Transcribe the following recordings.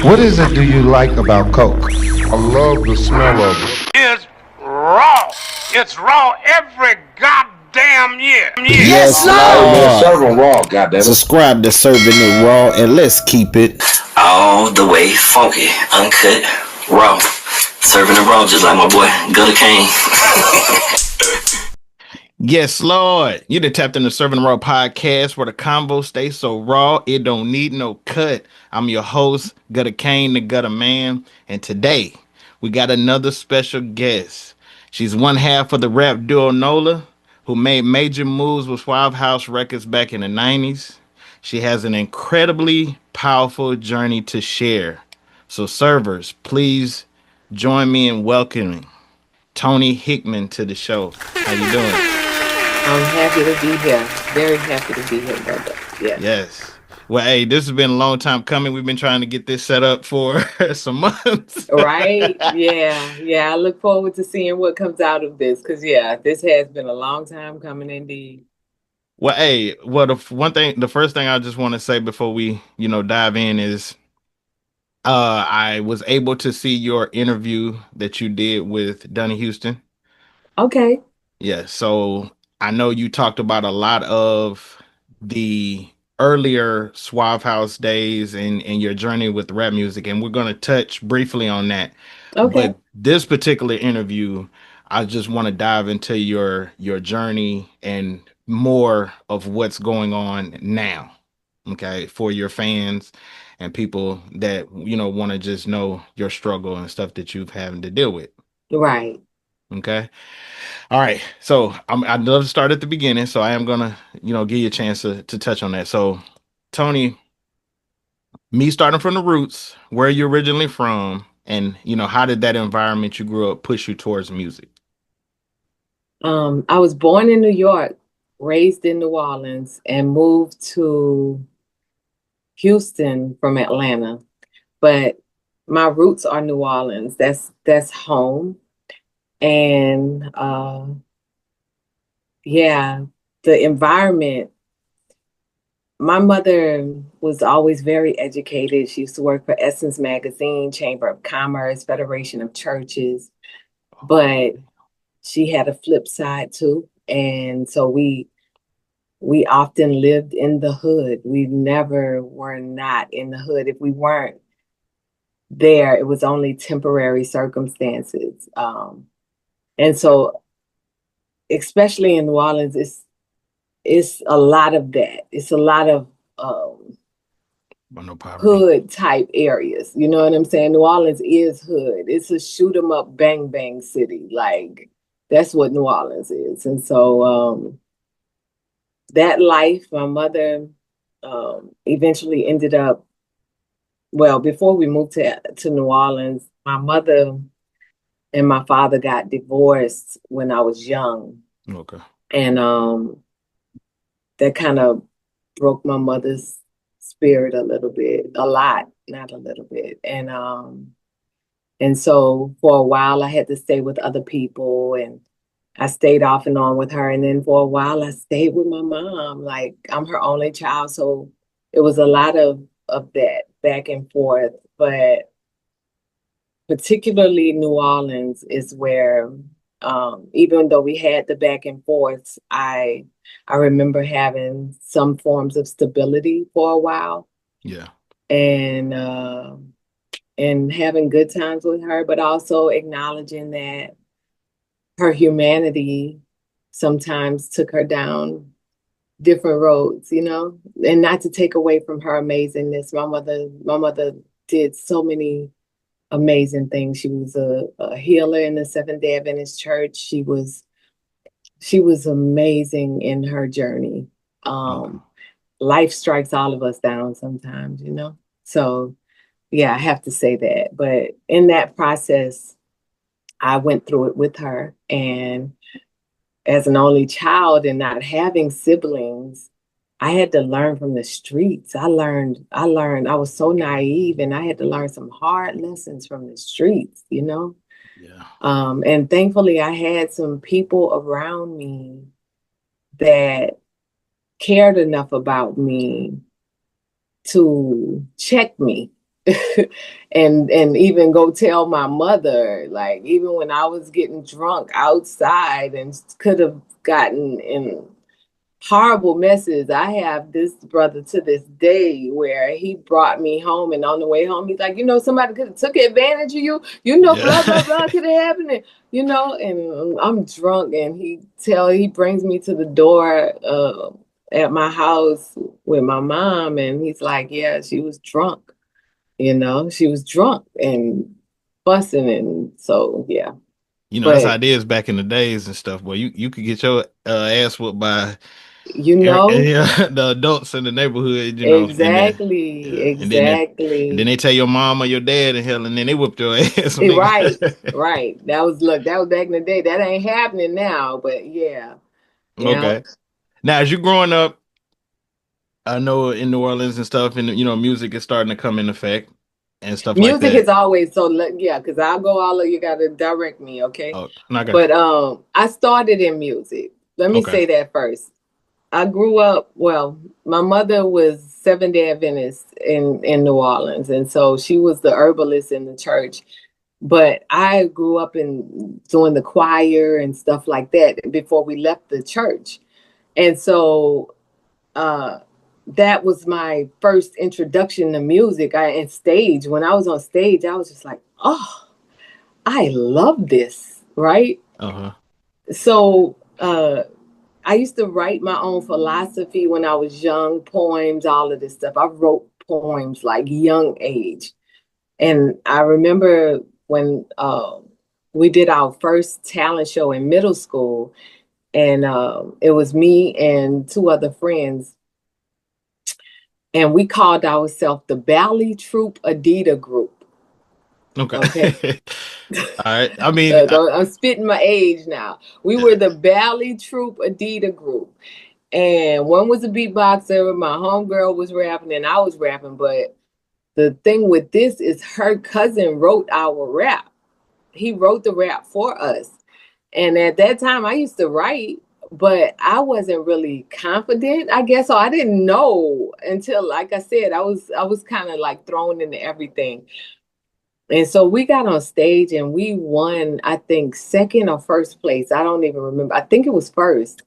What is it do you like about Coke? I love the smell of it. Is raw. It's raw every goddamn year. Yes, Hey man, Lord. serve 'em raw, goddammit. Subscribe to Serving It Raw and let's keep it all the way funky, uncut, raw. Serving it raw just like my boy Gutter Kane. Yes, Lord. You done tapped in the Serving Raw podcast where the combo stays so raw it don't need no cut. I'm your host, Gutter Kane, the Gutter Man, and today we got another special guest. She's one half of the rap duo Nola, who made major moves with Suave House Records back in the 90s. She has an incredibly powerful journey to share. So servers, please join me in welcoming Toni Hickman to the show. How you doing? I'm happy to be here. Very happy to be here, brother. Yeah. Yes. Well, hey, this has been a long time coming. We've been trying to get this set up for some months. Right? Yeah. I look forward to seeing what comes out of this because, this has been a long time coming indeed. Well, hey, the first thing I just want to say before we, dive in is I was able to see your interview that you did with Donny Houston. Okay. Yeah, so I know you talked about a lot of the earlier Suave House days and your journey with rap music, and we're going to touch briefly on that. Okay. But this particular interview, I just want to dive into your journey and more of what's going on now, okay, for your fans and people that, want to just know your struggle and stuff that you've having to deal with. Right. Okay. All right. So I'd love to start at the beginning. So I am gonna, give you a chance to touch on that. So Toni, me starting from the roots, where are you originally from, and how did that environment you grew up push you towards music? I was born in New York, raised in New Orleans, and moved to Houston from Atlanta. But my roots are New Orleans. That's home. And the environment. My mother was always very educated. She used to work for Essence Magazine, Chamber of Commerce, Federation of Churches, but she had a flip side too. And so we often lived in the hood. We never were not in the hood. If we weren't there, it was only temporary circumstances. And so, especially in New Orleans, it's a lot of that. It's a lot of hood type areas. You know what I'm saying? New Orleans is hood. It's a shoot 'em up, bang bang city. Like that's what New Orleans is. And so that life, my mother eventually ended up. Well, before we moved to New Orleans, my mother and my father got divorced when I was young. Okay. And that kind of broke my mother's spirit a little bit, a lot, not a little bit. And so for a while I had to stay with other people and I stayed off and on with her. And then for a while I stayed with my mom. Like I'm her only child. So it was a lot of that back and forth. But particularly New Orleans is where, even though we had the back and forths, I remember having some forms of stability for a while. Yeah. And having good times with her, but also acknowledging that her humanity sometimes took her down different roads, and not to take away from her amazingness. My mother did so many amazing things. She was a healer in the Seventh-day Adventist Church. She was amazing in her journey. Life strikes all of us down sometimes, So yeah, I have to say that. But in that process, I went through it with her. And as an only child and not having siblings, I had to learn from the streets. I learned, I was so naive and I had to learn some hard lessons from the streets, Yeah. And thankfully I had some people around me that cared enough about me to check me and even go tell my mother, like even when I was getting drunk outside and could have gotten in horrible messes. I have this brother to this day where he brought me home, and on the way home he's like, somebody could have took advantage of you, blah blah blah could have happened, and I'm drunk, and he brings me to the door at my house with my mom, and he's like, yeah, she was drunk. She was drunk and fussing, and so yeah. That's how But it is back in the days and stuff. Boy, you could get your ass whooped by the adults in the neighborhood, and then they tell your mom or your dad and hell, and then they whoop your ass. Right. That was back in the day. That ain't happening now, but yeah. Okay. Now, as you're growing up, I know in New Orleans and stuff, and music is starting to come in effect and stuff like Music that. is always because I'll go all of you got to direct me, okay? Oh, no, I got but you. I started in music. Let me say that first. I grew up, my mother was Seventh-day Adventist in New Orleans, and so she was the herbalist in the church. But I grew up in doing the choir and stuff like that before we left the church. And so that was my first introduction to music. And stage. When I was on stage, I was just like, oh, I love this, right? Uh-huh. So I used to write my own philosophy when I was young, poems, all of this stuff. I wrote poems like young age. And I remember when we did our first talent show in middle school, and it was me and two other friends, and we called ourselves the Ballet Troop Adidas Group. Okay. All right. I mean, I'm spitting my age now. We were the Ballet Troop Adidas Group. And one was a beatboxer, my homegirl was rapping, and I was rapping. But the thing with this is her cousin wrote our rap. He wrote the rap for us. And at that time, I used to write, but I wasn't really confident, I guess. So I didn't know until, like I said, I was kind of like thrown into everything. And so we got on stage and we won, I think, second or first place. I don't even remember. I think it was first.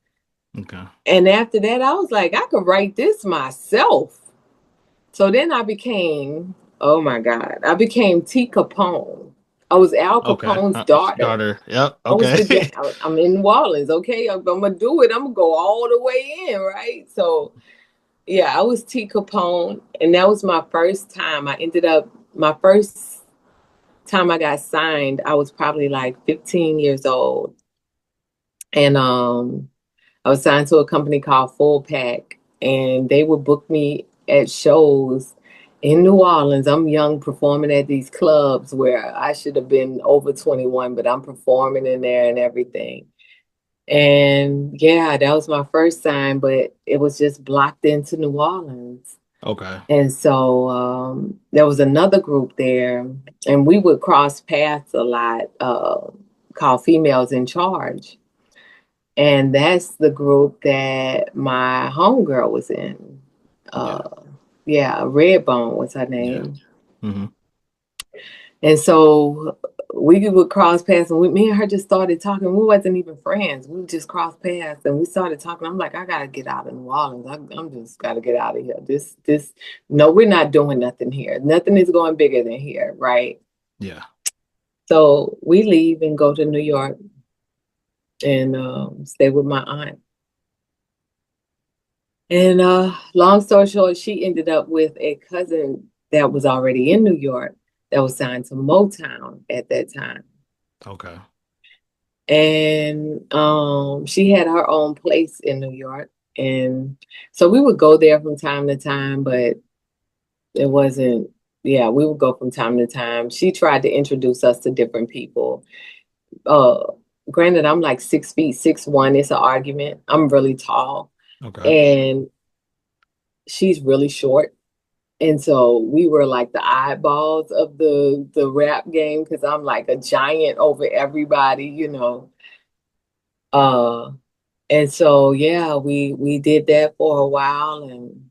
Okay. And after that, I was like, I could write this myself. So then I became, oh my God, I became T. Capone. I was Al Capone's daughter. Yep. Okay. I'm in New Orleans. Okay. I'm going to do it. I'm going to go all the way in. Right. So yeah, I was T. Capone. And that was my first time. My first time I got signed, I was probably like 15 years old. And I was signed to a company called Full Pack, and they would book me at shows in New Orleans. I'm young, performing at these clubs where I should have been over 21, but I'm performing in there and everything. And yeah, that was my first sign, but it was just blocked into New Orleans. Okay. And so there was another group there, and we would cross paths a lot, called Females in Charge. And that's the group that my homegirl was in. Redbone was her name. Yeah. Mm-hmm. And so we would cross paths, and me and her just started talking. We wasn't even friends. We just crossed paths, and we started talking. I'm like, I gotta get out of New Orleans. I'm just gotta get out of here. No, we're not doing nothing here. Nothing is going bigger than here, right? Yeah. So we leave and go to New York and stay with my aunt. And long story short, she ended up with a cousin that was already in New York that was signed to Motown at that time. Okay. And she had her own place in New York. And so we would go there from time to time, but it wasn't, we would go from time to time. She tried to introduce us to different people. Granted, I'm like 6 feet, 6'1". It's an argument. I'm really tall. Okay. And she's really short. And so we were like the eyeballs of the rap game, because I'm like a giant over everybody, And so we did that for a while, and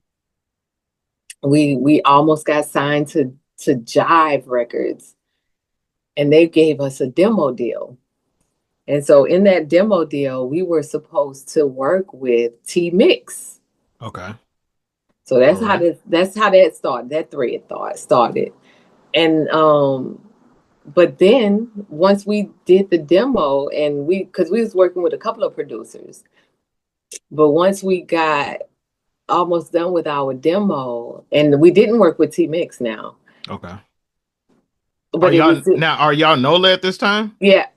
we almost got signed to to Jive Records, and they gave us a demo deal. And so in that demo deal, we were supposed to work with T-Mix. Okay. So that's how that started. That thread started. And but then once we did the demo, and because we was working with a couple of producers, but once we got almost done with our demo, and we didn't work with T-Mix now. Okay. But are y'all Nola at this time? Yeah.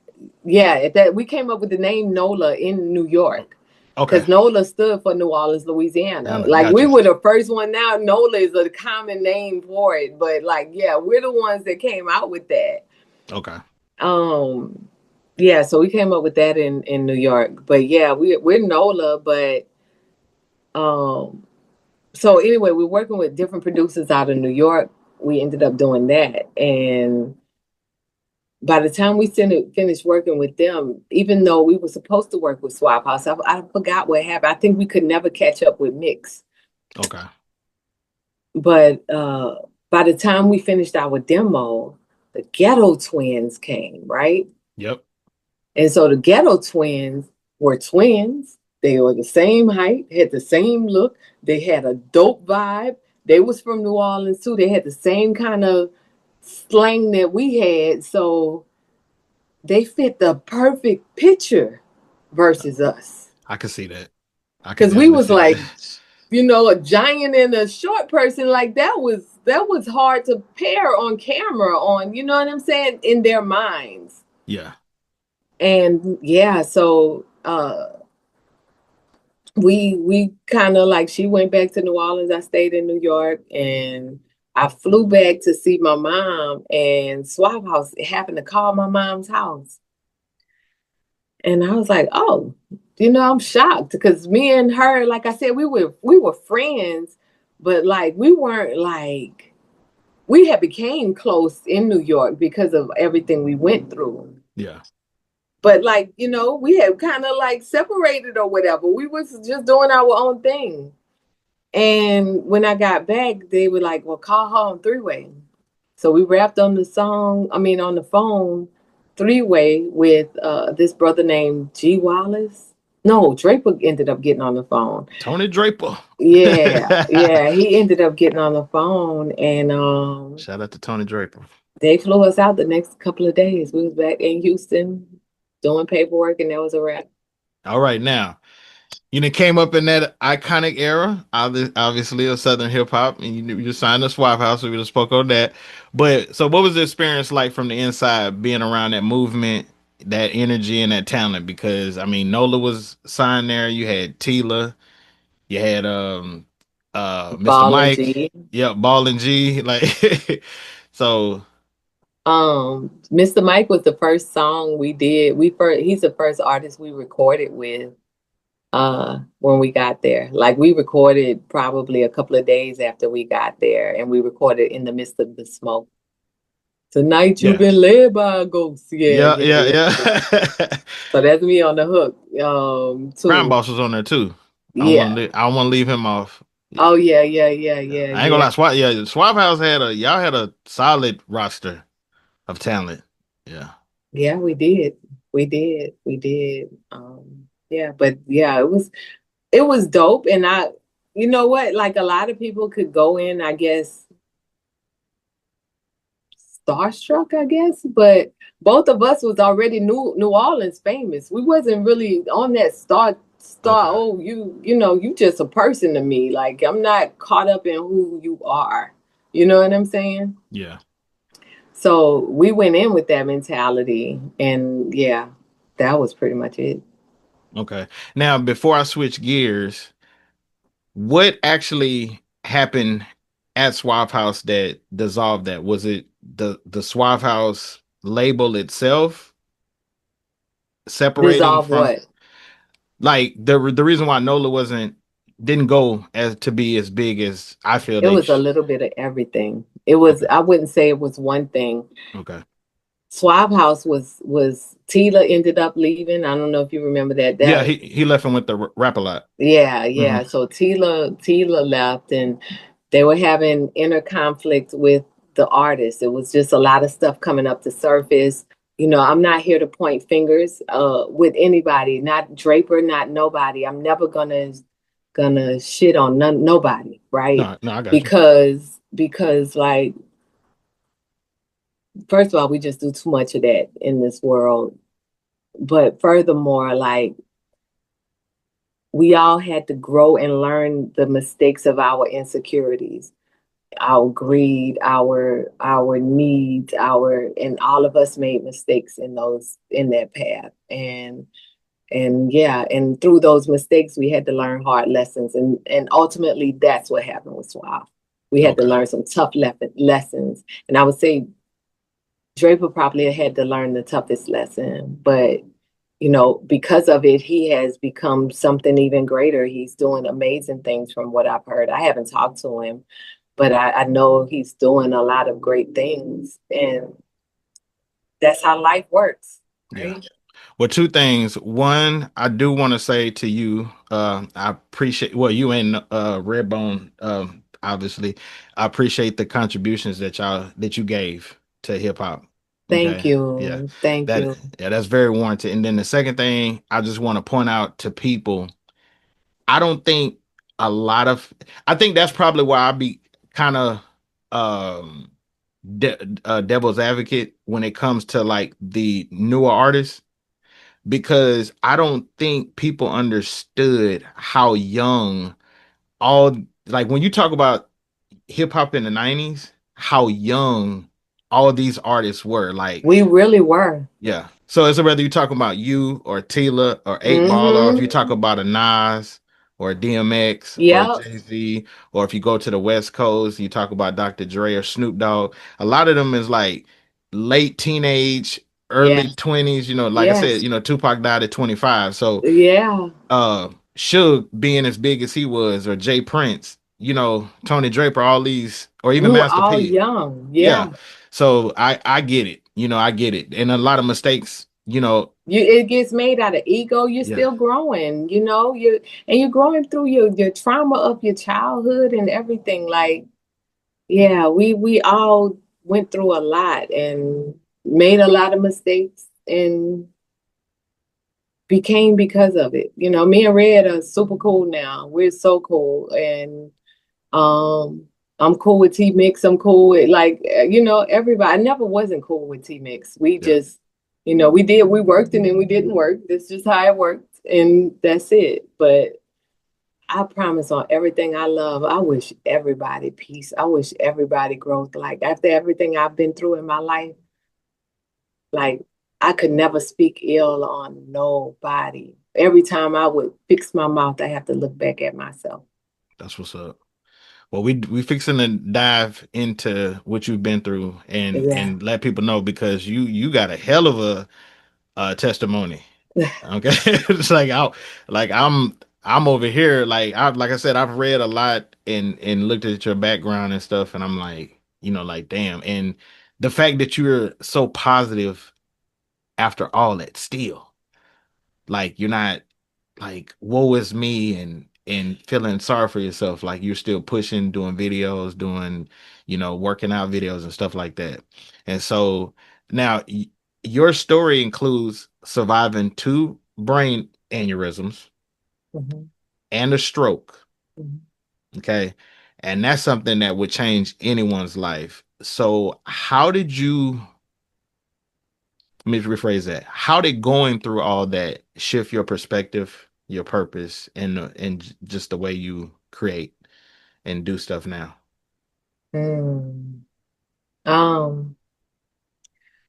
That we came up with the name Nola in New York. Okay. Because Nola stood for New Orleans, Louisiana. Gotcha. We were the first one. Now Nola is a common name for it, but we're the ones that came out with that. Okay. So we came up with that in New York. But yeah, we're Nola, but so anyway, we're working with different producers out of New York. We ended up doing that, and by the time we finished working with them, even though we were supposed to work with Suave House, I forgot what happened. I think we could never catch up with Mix. Okay. But by the time we finished our demo, the Ghetto Twins came, right? Yep. And so the Ghetto Twins were twins. They were the same height, had the same look. They had a dope vibe. They was from New Orleans too. They had the same kind of slang that we had, so they fit the perfect picture versus us. I can see that. Because we was like, a giant and a short person, like that was hard to pair on camera, you know what I'm saying, in their minds. Yeah. And yeah, so we kind of she went back to New Orleans, I stayed in New York, and I flew back to see my mom, and Suave House happened to call my mom's house. And I was like, oh, I'm shocked, because me and her, like I said, we were friends, but we weren't we had became close in New York because of everything we went through. Yeah. But we had kind of separated or whatever. We was just doing our own thing. And when I got back, they were like, well, call her on three-way. So we rapped on the phone, three-way with this brother named G. Wallace. No, Draper ended up getting on the phone. Tony Draper. Yeah, he ended up getting on the phone, and shout out to Tony Draper. They flew us out the next couple of days. We was back in Houston doing paperwork, and that was a wrap. All right, now, came up in that iconic era, obviously of Southern hip hop, and you signed the Suave House, so we just spoke on that. But so, what was the experience like from the inside, being around that movement, that energy, and that talent? Because Nola was signed there. You had Tila, you had Mr. Mike, yeah, Ball and G, so. Mr. Mike was the first song we did. He's the first artist we recorded with when we got there. We recorded probably a couple of days after we got there, and we recorded In the Midst of the Smoke. Tonight you've been led by a ghost. Yeah. So that's me on the hook. Too. Crime Boss was on there too. Yeah. I don't want to leave him off. Oh yeah. I ain't gonna lie. Suave House had a solid roster of talent. Yeah. Yeah, we did. Yeah, but yeah, it was dope. And you know what? A lot of people could go in, I guess, starstruck, I guess, but both of us was already New Orleans famous. We wasn't really on that star. Okay. Oh, you just a person to me. I'm not caught up in who you are. You know what I'm saying? Yeah. So we went in with that mentality, and yeah, that was pretty much it. Okay. Now, before I switch gears, what actually happened at Suave House that dissolved that? Was it the Suave House label itself separating dissolve from what? The reason why Nola didn't go to be as big as I feel it was a little bit of everything. It was, okay. I wouldn't say it was one thing. Okay. Suave House was Tila ended up leaving. I don't know if you remember that. Yeah, he left and went to rap a lot. Yeah. Mm-hmm. So Tila left, and they were having inner conflict with the artist. It was just a lot of stuff coming up to surface. You know, I'm not here to point fingers with anybody, not Draper, not nobody. I'm never gonna shit on nobody, right? No, I got you. Because like, first of all, we just do too much of that in this world. But furthermore, like, we all had to grow and learn the mistakes of our insecurities, our greed, our needs, and all of us made mistakes in that path. And yeah, and through those mistakes we had to learn hard lessons, and ultimately that's what happened with Suave. We had to learn some tough lessons. And I would say Draper probably had to learn the toughest lesson, but you know, because of it, he has become something even greater. He's doing amazing things from what I've heard. I haven't talked to him, but I know he's doing a lot of great things, and that's how life works. Right? Yeah. Well, two things. One, I do want to say to you, I appreciate, well, you and Redbone, obviously, I appreciate the contributions that you gave to hip hop. Thank Okay. you. Yeah. Thank you. Yeah, that's very warranted. And then the second thing, I just want to point out to people, I don't think a lot of, I think that's probably why I be kind of um devil's advocate when it comes to like the newer artists, because I don't think people understood how young all, like when you talk about hip hop in the 90s, how young all these artists were. Like, We really were. yeah. So it's whether you talk about you or Tila or 8 Ball, or if you talk about a Nas or a DMX or a Yeah. Jay-Z, or if you go to the West Coast, you talk about Dr. Dre or Snoop Dogg. A lot of them is like late teenage, early Yes. 20s. You know, like I said, Yes. you know, Tupac died at 25. So Yeah. Suge being as big as he was, or Jay Prince, you know, Tony Draper, all these, or even We were Master all P. young. Yeah. Yeah. So I get it. You know, I get it. And a lot of mistakes, you know. It gets made out of ego. You're Yeah. still growing, you know, you're growing through your trauma of your childhood and everything. Like, yeah, we all went through a lot and made a lot of mistakes and became because of it. You know, me and Red are super cool now. We're so cool. And I'm cool with T Mix. I'm cool with, like, you know, everybody. I never wasn't cool with T Mix. We just, you know, we worked and then we didn't work. That's just how it worked. And that's it. But I promise on everything I love, I wish everybody peace. I wish everybody growth. Like, after everything I've been through in my life, like, I could never speak ill on nobody. Every time I would fix my mouth, I have to look back at myself. That's what's up. Well, we fixing to dive into what you've been through Yeah. and let people know, because you got a hell of a testimony. Okay. It's like I'm over here, like I said, I've read a lot and looked at your background and stuff, and I'm like, you know, like, damn. And the fact that you're so positive after all that still, like, you're not like, woe is me, and feeling sorry for yourself. Like, you're still pushing, doing videos, doing, you know, working out videos and stuff like that. And so now your story includes surviving 2 brain aneurysms Mhm. and a stroke. Mhm. Okay. And that's something that would change anyone's life. So how did you, let me rephrase that. How did going through all that shift your perspective, your purpose, and just the way you create and do stuff now? Mm.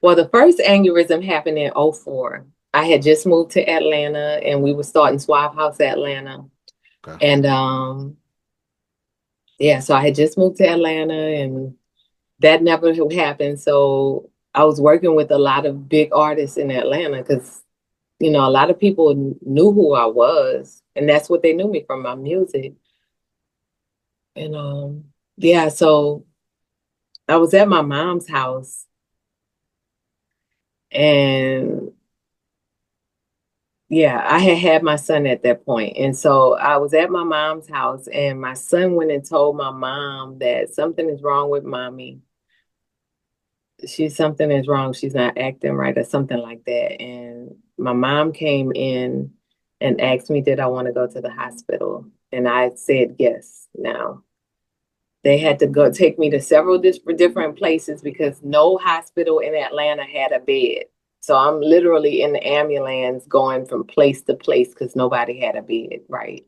Well, the first aneurysm happened in '04. I had just moved to Atlanta and we were starting Suave House Atlanta. Okay. And yeah, so I had just moved to Atlanta and that never happened. So I was working with a lot of big artists in Atlanta because, you know, a lot of people knew who I was, and that's what they knew me from, my music. And yeah, so I was at my mom's house and yeah, I had my son at that point. And so I was at my mom's house and my son went and told my mom that something is wrong with mommy. something is wrong. She's not acting right or something like that. And my mom came in and asked me, did I want to go to the hospital? And I said yes. Now, they had to go take me to several different places because no hospital in Atlanta had a bed. So I'm literally in the ambulance going from place to place because nobody had a bed, right?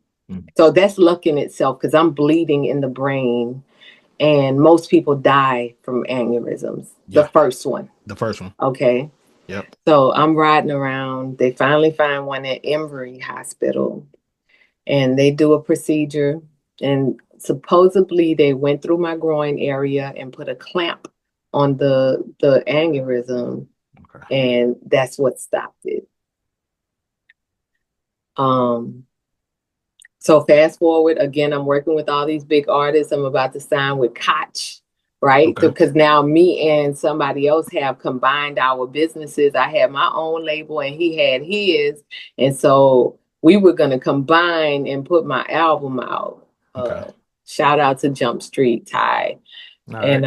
So that's luck in itself because I'm bleeding in the brain. And most people die from aneurysms. Yeah. The first one. The first one. Okay. Yep. So I'm riding around. They finally find one at Emory Hospital. And they do a procedure. And supposedly they went through my groin area and put a clamp on the aneurysm. Okay. And that's what stopped it. So fast forward, again, I'm working with all these big artists. I'm about to sign with Koch, right? Okay. Because now me and somebody else have combined our businesses. I had my own label and he had his. And so we were going to combine and put my album out. Okay. Shout out to Jump Street, Ty. Right.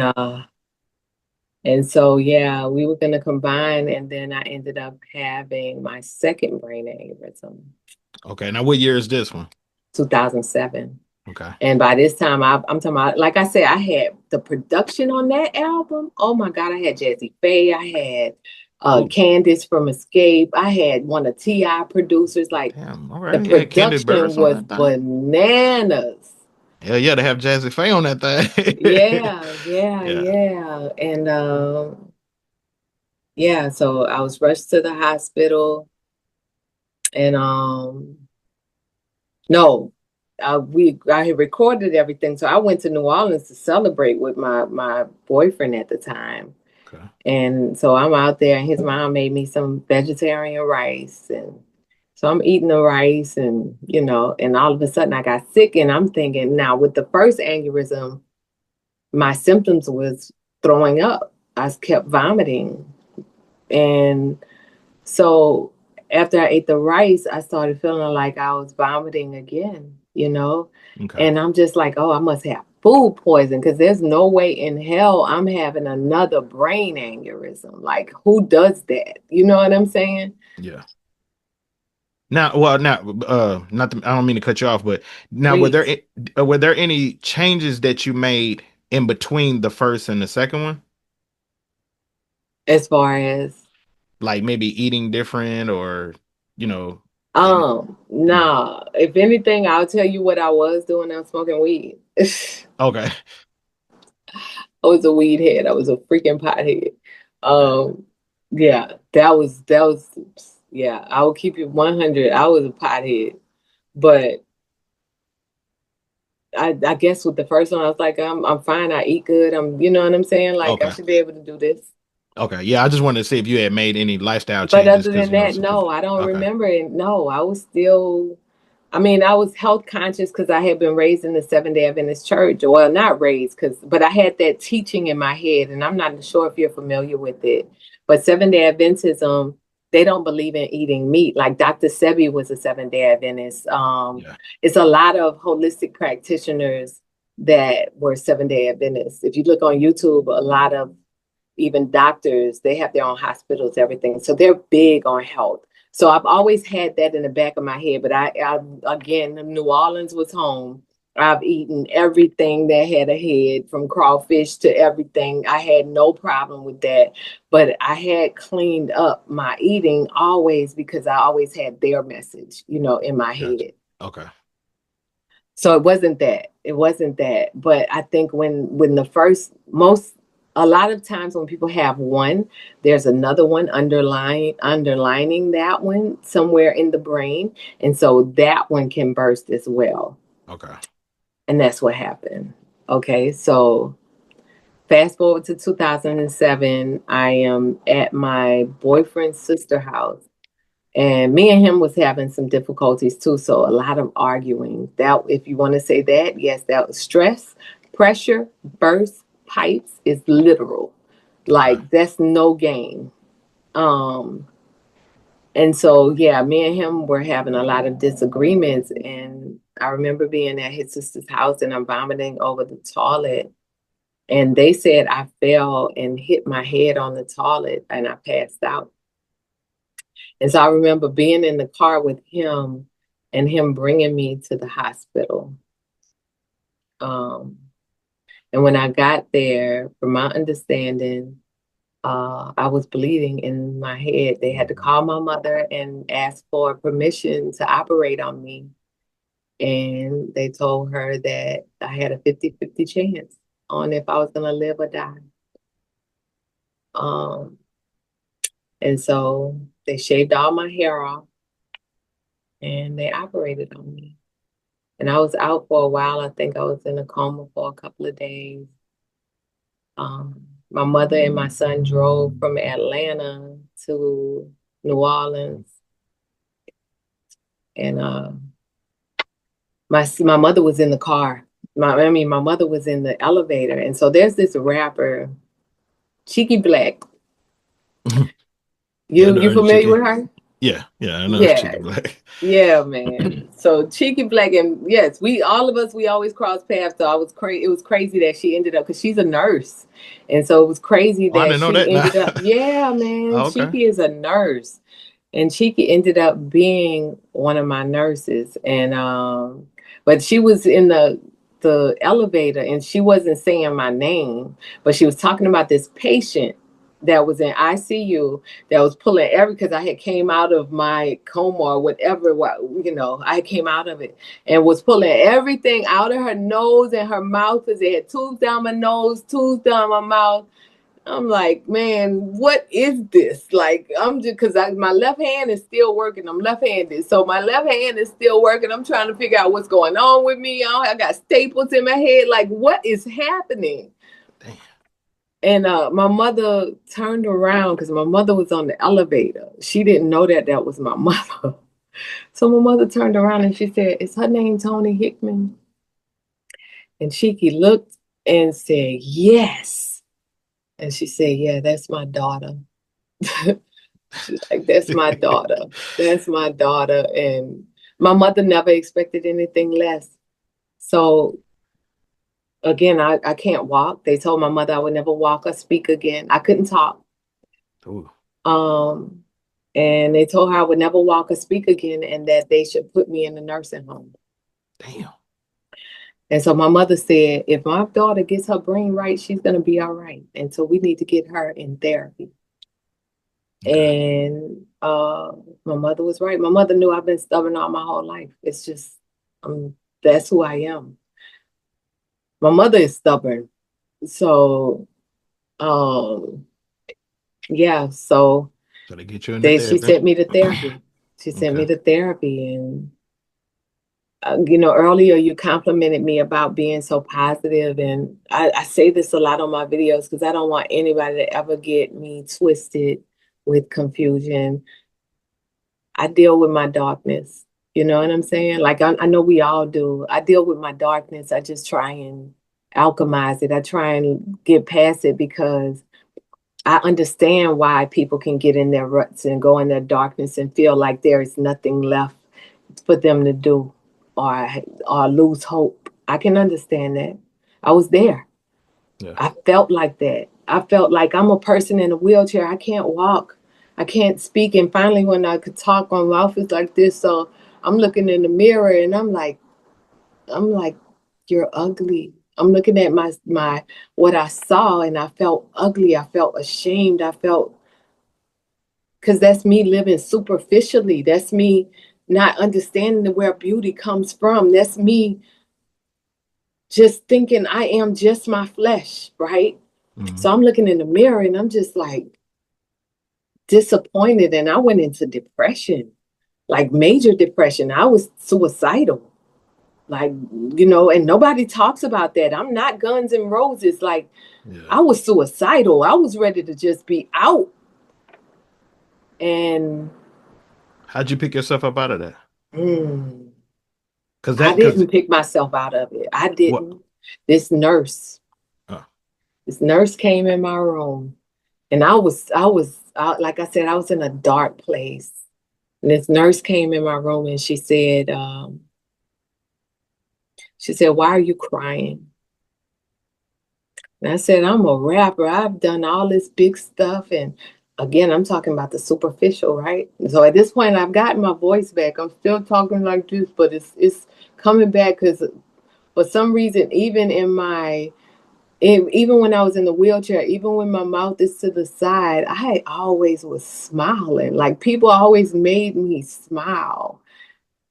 And so, yeah, we were going to combine. And then I ended up having my second brain aneurysm. Okay. Now, what year is this one? 2007. Okay. And by this time, I'm talking about, like I said, I had the production on that album. Oh my God, I had Jazzy Faye. I had Candace from Escape. I had one of T.I. producers. Like, damn, all right. the production was bananas. Hell yeah, to have Jazzy Faye on that thing. Yeah. And yeah, so I was rushed to the hospital. And no, I had recorded everything. So I went to New Orleans to celebrate with my boyfriend at the time. Okay. And so I'm out there and his mom made me some vegetarian rice. And so I'm eating the rice and, and all of a sudden I got sick and I'm thinking now with the first aneurysm, my symptoms was throwing up. I kept vomiting. And so after I ate the rice, I started feeling like I was vomiting again, Okay. And I'm just like, oh, I must have food poison because there's no way in hell I'm having another brain aneurysm. Like, who does that? You know what I'm saying? Yeah. Now, not I don't mean to cut you off, but now Please. were there any changes that you made in between the first and the second one? As far as like maybe eating different or nah. If anything, I'll tell you what I was doing. I was smoking weed. Okay. I was a weed head. I was a freaking pothead. Yeah, that was yeah, I will keep you 100. I was a pothead. But I guess with the first one, I was like, I'm fine. I eat good. You know what I'm saying? Like, okay. I should be able to do this. Okay. Yeah, I just wanted to see if you had made any lifestyle changes. But other than that, no, I don't remember it. No, I was still, I was health conscious because I had been raised in the Seventh-day Adventist church. Well, not raised, but I had that teaching in my head, and I'm not sure if you're familiar with it. But Seventh-day Adventism, they don't believe in eating meat. Like Dr. Sebi was a Seventh-day Adventist. It's a lot of holistic practitioners that were Seventh-day Adventists. If you look on YouTube, a lot of even doctors, they have their own hospitals, everything. So they're big on health. So I've always had that in the back of my head. But I again, New Orleans was home. I've eaten everything that had a head, from crawfish to everything. I had no problem with that. But I had cleaned up my eating always because I always had their message, in my head. Okay. So it wasn't that. But I think when the first, a lot of times when people have one, there's another one underlining that one somewhere in the brain. And so that one can burst as well. Okay. And that's what happened. Okay. So fast forward to 2007, I am at my boyfriend's sister's house. And me and him was having some difficulties too. So a lot of arguing. That, if you want to say that, yes, that was stress, pressure, burst, pipes is literal. Like, that's no game. And so, yeah, me and him were having a lot of disagreements. And I remember being at his sister's house and I'm vomiting over the toilet. And they said I fell and hit my head on the toilet and I passed out. And so I remember being in the car with him and him bringing me to the hospital. And when I got there, from my understanding, I was bleeding in my head. They had to call my mother and ask for permission to operate on me. And they told her that I had a 50-50 chance on if I was going to live or die. And so they shaved all my hair off and they operated on me. And I was out for a while. I think I was in a coma for a couple of days. My mother and my son drove from Atlanta to New Orleans. And my mother was in the car. My mother was in the elevator. And so there's this rapper, Cheeky Black. You familiar with her? Yeah, I know it's Cheeky Black. Yeah, man. So Cheeky Black, and yes, we always cross paths. So it was crazy that she ended up, because she's a nurse, and so it was crazy that she ended up. Yeah, man. Okay. Cheeky is a nurse, and Cheeky ended up being one of my nurses, and but she was in the elevator, and she wasn't saying my name, but she was talking about this patient that was in ICU that was pulling because I had came out of my coma or whatever, I came out of it and was pulling everything out of her nose and her mouth, because they had tubes down my nose, tubes down my mouth. I'm like, man, what is this? Like, I'm just, because my left hand is still working. I'm left-handed. So my left hand is still working. I'm trying to figure out what's going on with me. I got staples in my head. Like, what is happening? Damn. And my mother turned around, because my mother was on the elevator. She didn't know that was my mother. So my mother turned around and she said, "Is her name Toni Hickman?" And Cheeky looked and said, "Yes." And she said, "Yeah, that's my daughter." She's like, "That's my daughter. That's my daughter." And my mother never expected anything less. So again, I can't walk. They told my mother I would never walk or speak again. I couldn't talk. Ooh. And they told her I would never walk or speak again, and that they should put me in a nursing home. Damn. And so my mother said, if my daughter gets her brain right, she's going to be all right. And so we need to get her in therapy. Okay. And my mother was right. My mother knew I've been stubborn all my whole life. It's just, that's who I am. My mother is stubborn. So, yeah, so they get you in therapy. She sent me to therapy. She sent me to therapy. And, earlier you complimented me about being so positive. And I say this a lot on my videos, because I don't want anybody to ever get me twisted with confusion. I deal with my darkness. You know what I'm saying? Like, I know we all do. I deal with my darkness. I just try and alchemize it. I try and get past it, because I understand why people can get in their ruts and go in their darkness and feel like there is nothing left for them to do, or lose hope. I can understand that. I was there. Yeah. I felt like that. I felt like I'm a person in a wheelchair. I can't walk. I can't speak. And finally, when I could talk, my mouth is like this. So I'm looking in the mirror and I'm like, "You're ugly." I'm looking at my what I saw, and I felt ugly. I felt ashamed. I felt, because that's me living superficially. That's me not understanding where beauty comes from. That's me just thinking I am just my flesh, right? Mm-hmm. So I'm looking in the mirror and I'm just like disappointed. And I went into depression, like major depression. I was suicidal. Like, and nobody talks about that. I'm not Guns N' Roses. Like, yeah. I was suicidal. I was ready to just be out. And how'd you pick yourself up out of that? Because I didn't pick myself out of it. I didn't. What? This nurse came in my room, and I was like I said, I was in a dark place. And this nurse came in my room, and she said, "Why are you crying?" And I said, I'm a rapper. I've done all this big stuff. And again, I'm talking about the superficial, right? So at this point, I've gotten my voice back. I'm still talking like this, but it's coming back because for some reason, even when I was in the wheelchair, even when my mouth is to the side, I always was smiling. Like people always made me smile.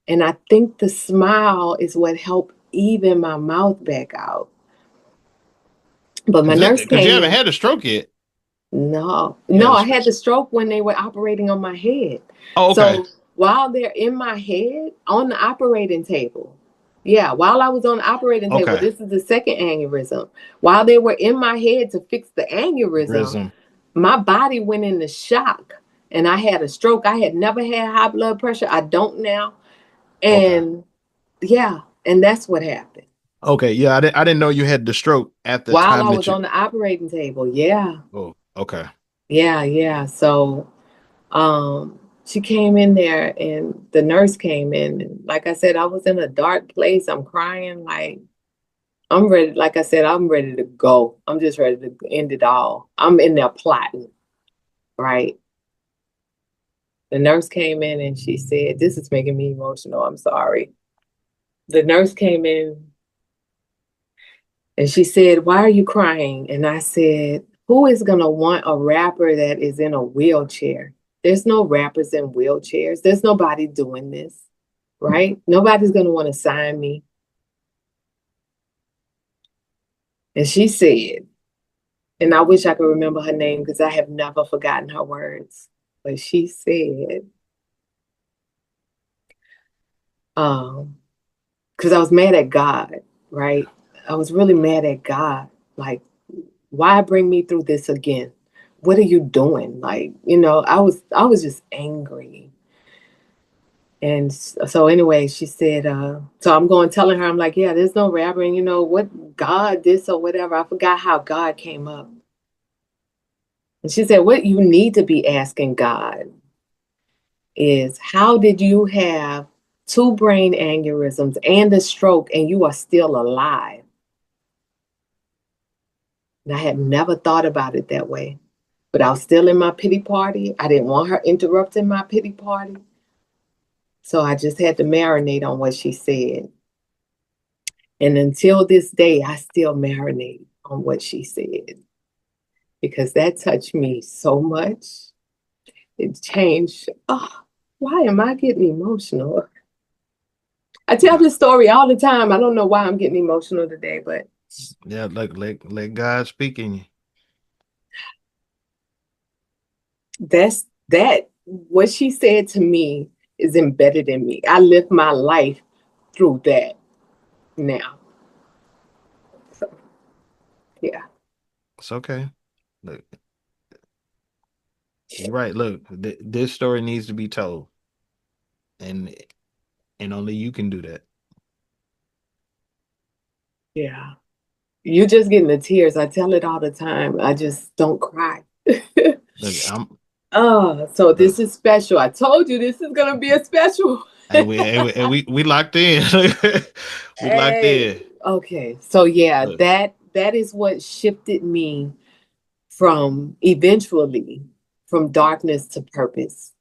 And I think the smile is what helped even my mouth back out. But my nurse Because you came haven't in. had a stroke yet. No, I had the stroke when they were operating on my head. Oh, okay. So while they're in my head on the operating table, yeah, while I was on the operating table, Okay. this is the second aneurysm. While they were in my head to fix the aneurysm, Rhythm. my body went into shock and I had a stroke. I had never had high blood pressure. I don't now. Okay. And yeah, and that's what happened. Okay. Yeah, I didn't know you had the stroke at the While I time that was you. on the operating table, yeah. Oh, okay. Yeah. So she came in there and the nurse came in and like I said, I was in a dark place. I'm crying like I'm ready. Like I said, I'm ready to go. I'm just ready to end it all. I'm in there plotting, right? The nurse came in and she said, this is making me emotional. I'm sorry. The nurse came in and she said, why are you crying? And I said, who is going to want a rapper that is in a wheelchair? There's no rappers in wheelchairs. There's nobody doing this, right? Nobody's going to want to sign me. And she said, and I wish I could remember her name because I have never forgotten her words. But she said, because I was mad at God, right? I was really mad at God. Like, why bring me through this again? What are you doing? Like, I was just angry. And so anyway, she said, so I'm going telling her, I'm like, yeah, there's no rapper, and what God this or whatever. I forgot how God came up. And she said, what you need to be asking God is how did you have two brain aneurysms and a stroke and you are still alive? And I had never thought about it that way. But I was still in my pity party. I didn't want her interrupting my pity party. So I just had to marinate on what she said. And until this day, I still marinate on what she said because that touched me so much. It changed. Oh, why am I getting emotional? I tell this story all the time. I don't know why I'm getting emotional today, but Yeah, let God speak in you. that what she said to me is embedded in me. I live my life through that now. So yeah. It's okay. Look, you're right. Look, this story needs to be told, and only you can do that. Yeah. You just getting the tears. I tell it all the time. I just don't cry. Look, Oh, so look, this is special. I told you this is gonna be a special. we locked in. We locked Hey, in. okay. So yeah, Look, that is what shifted me from eventually from darkness to purpose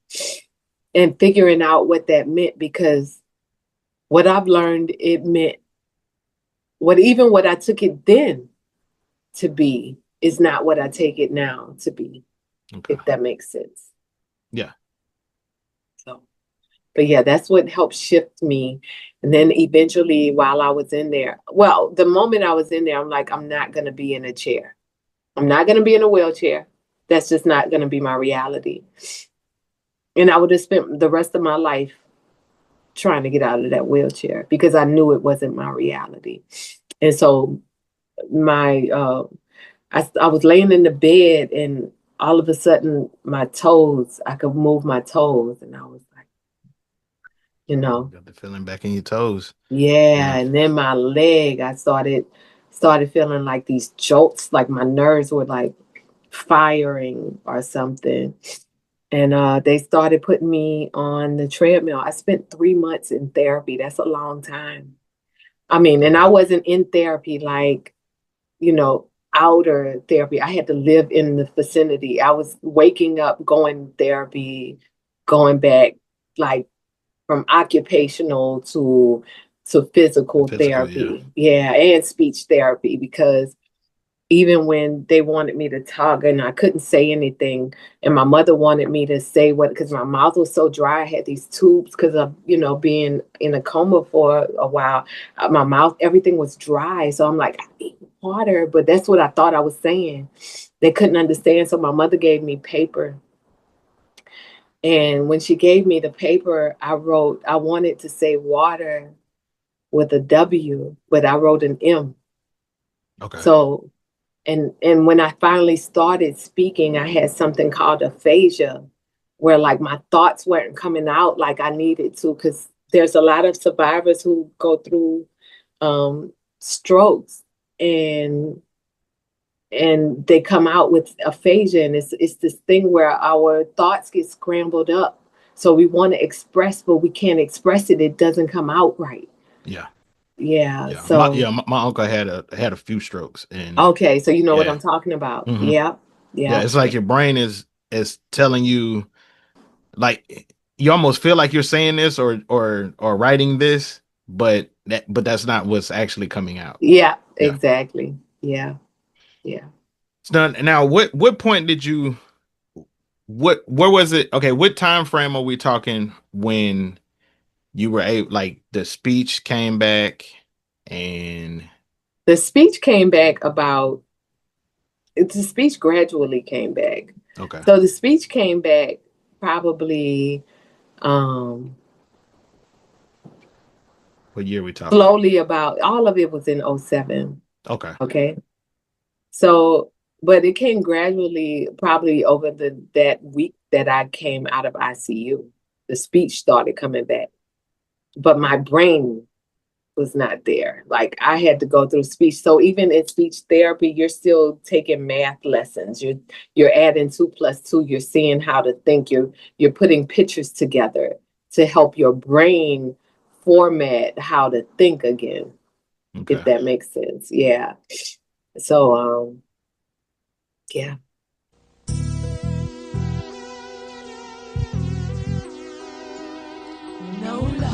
and figuring out what that meant because what I've learned it meant what I took it then to be is not what I take it now to be, okay. if that makes sense. Yeah. So, but yeah, that's what helped shift me. And then eventually, while I was in there, well, the moment I was in there, I'm like, I'm not going to be in a chair. I'm not going to be in a wheelchair. That's just not going to be my reality. And I would have spent the rest of my life trying to get out of that wheelchair because I knew it wasn't my reality. And so my I was laying in the bed and all of a sudden my toes, I could move my toes and I was like, Got the feeling back in your toes. yeah. Yeah. And then my leg, I started feeling like these jolts, like my nerves were like firing or something. And they started putting me on the treadmill. I spent 3 months in therapy. That's a long time. I mean, and I wasn't in therapy like, outer therapy. I had to live in the vicinity. I was waking up, going therapy, going back like from occupational to physical therapy. Yeah, and speech therapy, because even when they wanted me to talk and I couldn't say anything, and my mother wanted me to say what, because my mouth was so dry, I had these tubes because of, being in a coma for a while. My mouth, everything was dry. So I'm like, I need water, but that's what I thought I was saying. They couldn't understand. So my mother gave me paper. And when she gave me the paper, I wrote, I wanted to say water with a W, but I wrote an M. Okay. So, and when I finally started speaking, I had something called aphasia, where like my thoughts weren't coming out like I needed to, because there's a lot of survivors who go through strokes and they come out with aphasia, and it's this thing where our thoughts get scrambled up. So we want to express, but we can't express it. It doesn't come out right. Yeah. Yeah. So my uncle had a few strokes, and okay, so you know what I'm talking about. Mm-hmm. Yeah. It's like your brain is telling you, like, you almost feel like you're saying this or writing this, but that's not what's actually coming out. Yeah. Exactly. Yeah. So now, what point did you? Where was it? Okay, what time frame are we talking when you were able, like, the speech came back? And the speech came back the speech gradually came back. Okay. So the speech came back probably what year we talking? Slowly, about all of it was in 2007. Okay. So, but it came gradually, probably over that week that I came out of ICU. The speech started coming back, but my brain was not there. Like, I had to go through speech. So even in speech therapy, you're still taking math lessons. You're adding 2 + 2. You're seeing how to think. You're putting pictures together to help your brain format how to think again. Okay. If that makes sense. Yeah. So yeah. Nola.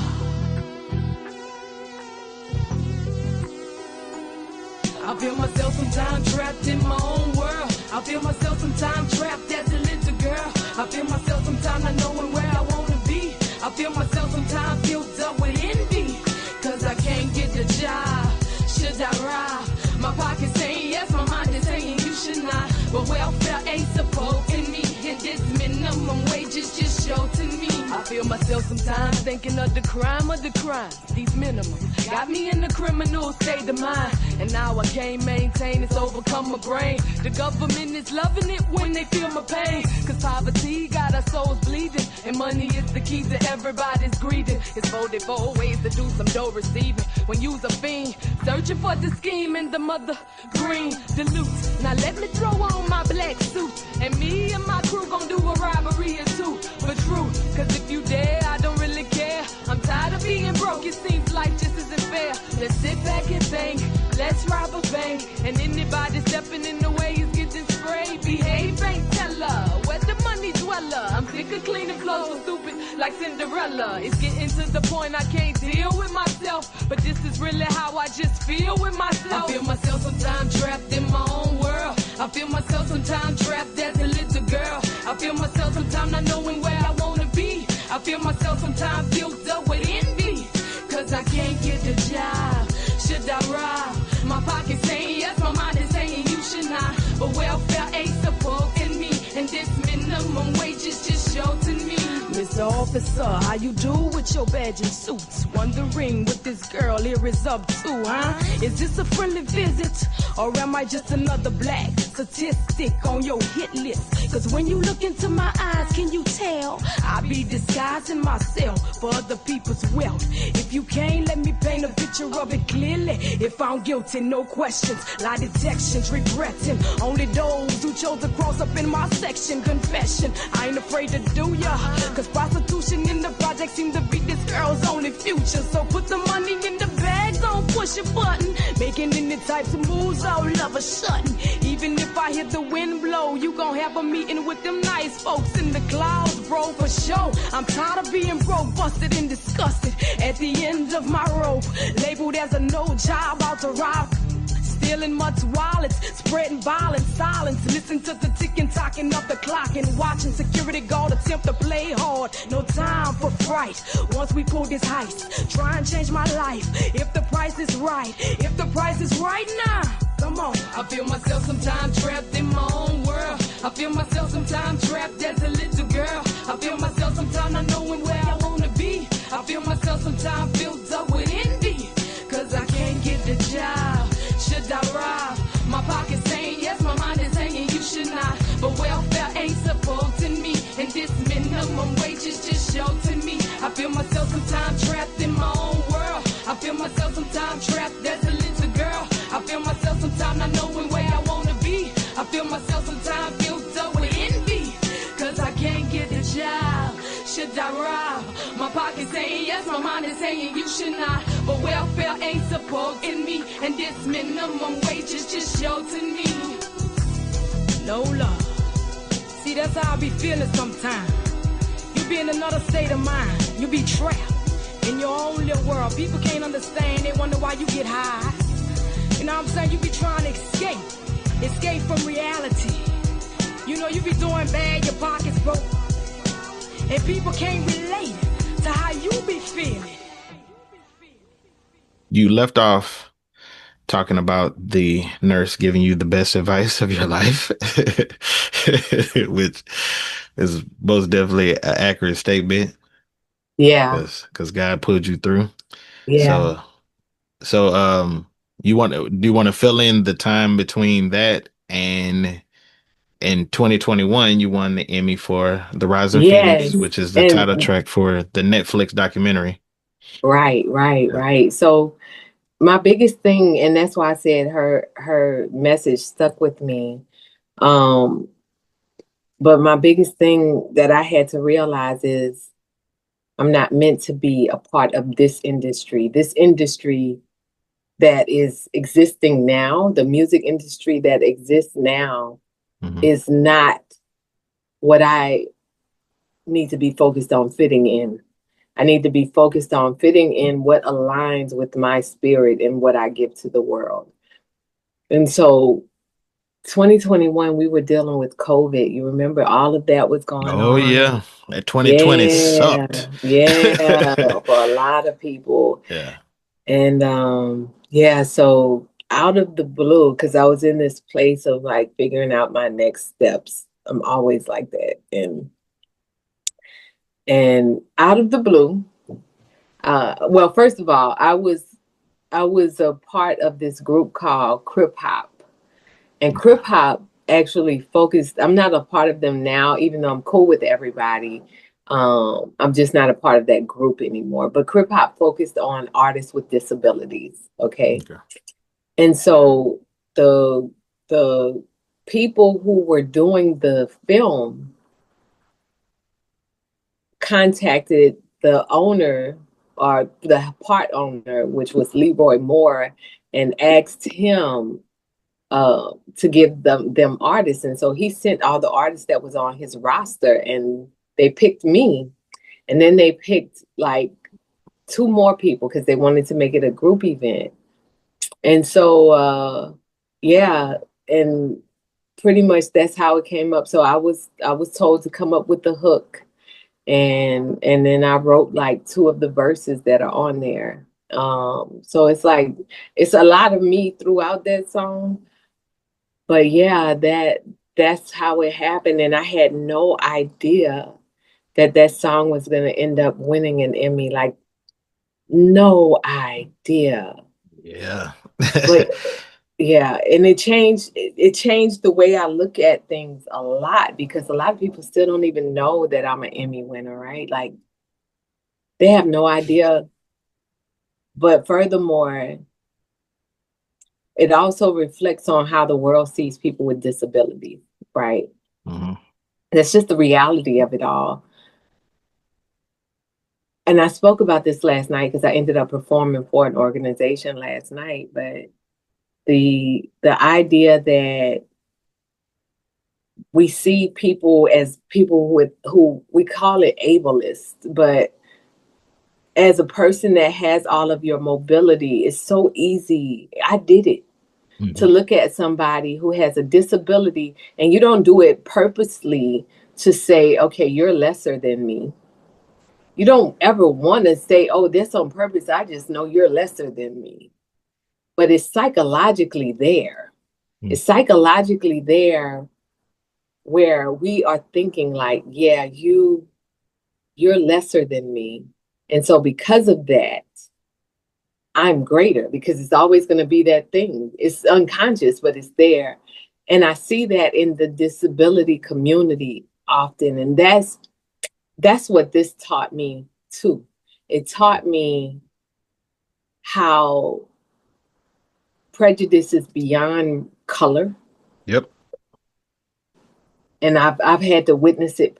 I feel myself sometimes trapped in my own world. I feel myself sometimes trapped as a little girl. I feel myself sometimes not knowing where I want to be. I feel myself sometimes filled up with envy, cause I can't get the job. Should I rob? My pocket's saying yes, my mind is saying you should not. But welfare ain't supporting me, and this minimum wage is just shorting me. I feel myself sometimes thinking of the crime of the crimes. These minimums got me in the criminal state of mind, and now I can't maintain, it's overcome my brain. The government is loving it when they feel my pain, cause poverty got our souls bleeding, and money is the key to everybody's greeting. It's 44 ways to do some dough receiving when you's a fiend, searching for the scheme and the mother green, the loot. Now let me throw on my black suit, and me and my crew gon' do a robbery or two, but true, cause if you dare, I don't really care. I'm tired of being broke, it seems life just isn't fair. Let's sit back and think, let's rob a bank, and anybody stepping in the way is getting sprayed. Behave, bank teller, where the money dweller. I'm sick of cleaning clothes so stupid like Cinderella. It's getting to the point I can't deal with myself, but this is really how I just feel with myself. I feel myself sometimes trapped in my own world. I feel myself sometimes trapped as a little girl. I feel myself sometimes not knowing where I wanna be. I feel myself sometimes filled up with envy, cause I can't get the job. Should I rob? My pocket's saying yes, my mind is saying you should not. But welfare ain't supporting me, and this minimum wage is just shorting me. Mr. Officer, how you do with your badge and suits? Wondering what this girl here is up to, huh? Is this a friendly visit, or am I just another black statistic on your hit list? Cause when you look into my eyes, can you tell? I be disguising myself for other people's wealth. If you can't, let me paint a picture of it clearly. If I'm guilty, no questions, lie detections, regretting. Only those who chose to cross up in my section. Confession, I ain't afraid to do ya. Cause prostitution in the project seem to be this girl's only future. So put the money in the bag, don't push a button. Making any types of moves, all of a sudden. Even if I hear the wind blow, you gon' have a meeting with them nice folks in the clouds, bro, for sure. I'm tired of being broke, busted and disgusted. At the end of my rope, labeled as a no job, out to rob. Stealing much wallets, spreading violence, silence. Listen to the ticking, talking of the clock and watching security guard attempt to play hard. No time for fright. Once we pull this heist, try and change my life. If the price is right, if the price is right now. Come on. I feel myself sometimes trapped in my own world. I feel myself sometimes trapped as a little girl. I feel myself sometimes not knowing where I wanna be. I feel myself sometimes filled up with envy. Cause I can't get the job. Should I rob? My pocket's saying yes, my mind is saying you should not. But welfare ain't supporting me, and this minimum wage is just sheltering me. I feel myself sometimes trapped in my own world. I feel myself sometimes trapped as a little girl. I feel myself sometimes not knowing where I wanna be. I feel myself sometimes filled up with envy. Cause I can't get a job. Should I rob? My pocket's saying yes, my mind is saying you should not. But welfare ain't supporting me, and this minimum wage is just sheltering me. Nola. See, that's how I be feeling sometimes. You be in another state of mind. You be trapped in your own little world. People can't understand. They wonder why you get high. You know what I'm saying? You be trying to escape from reality. You know, you be doing bad, your pockets broke. And people can't relate to how you be feeling. You left off talking about the nurse giving you the best advice of your life, which is most definitely an accurate statement. Yeah. Because God pulled you through. Yeah. So do you want to fill in the time between that and in 2021 you won the Emmy for The Rising Yes. Phoenix, which is the And title track for the Netflix documentary. right. So my biggest thing, and that's why I said her message stuck with me. But my biggest thing that I had to realize is I'm not meant to be a part of this industry. This industry that is existing now, the music industry that exists now, is not what I need to be focused on fitting in. I need to be focused on fitting in what aligns with my spirit and what I give to the world. And so 2021, we were dealing with COVID. You remember all of that was going on. Oh, yeah. That 2020 sucked. Yeah, for a lot of people. Yeah. And so out of the blue, because I was in this place of like figuring out my next steps. I'm always like that. And out of the blue, well, first of all, I was a part of this group called Crip Hop. And Crip Hop actually focused, I'm not a part of them now, even though I'm cool with everybody. I'm just not a part of that group anymore. But Crip Hop focused on artists with disabilities. Okay. And so the people who were doing the film contacted the owner or the part owner, which was Leroy Moore, and asked him to give them artists. And so he sent all the artists that was on his roster, and they picked me. And then they picked like 2 more people because they wanted to make it a group event. And so, and pretty much that's how it came up. So I was told to come up with the hook, and then I wrote like 2 of the verses that are on there. So it's like, it's a lot of me throughout that song. But yeah, that's how it happened. And I had no idea that song was going to end up winning an Emmy. Like, no idea. Yeah. Yeah, and it changed the way I look at things a lot because a lot of people still don't even know that I'm an Emmy winner, right? Like they have no idea. But furthermore, it also reflects on how the world sees people with disabilities, right? Mm-hmm. That's just the reality of it all. And I spoke about this last night because I ended up performing for an organization last night, but the idea that we see people as people with who we call it ableist, but as a person that has all of your mobility, it's so easy. I did it to look at somebody who has a disability, and you don't do it purposely to say, okay, you're lesser than me. You don't ever want to say, oh, that's on purpose. I just know you're lesser than me. But it's psychologically there. It's psychologically there where we are thinking like, yeah, you're lesser than me. And so because of that, I'm greater because it's always going to be that thing. It's unconscious, but it's there. And I see that in the disability community often. And that's what this taught me too. It taught me how prejudice is beyond color. Yep. And I've had to witness it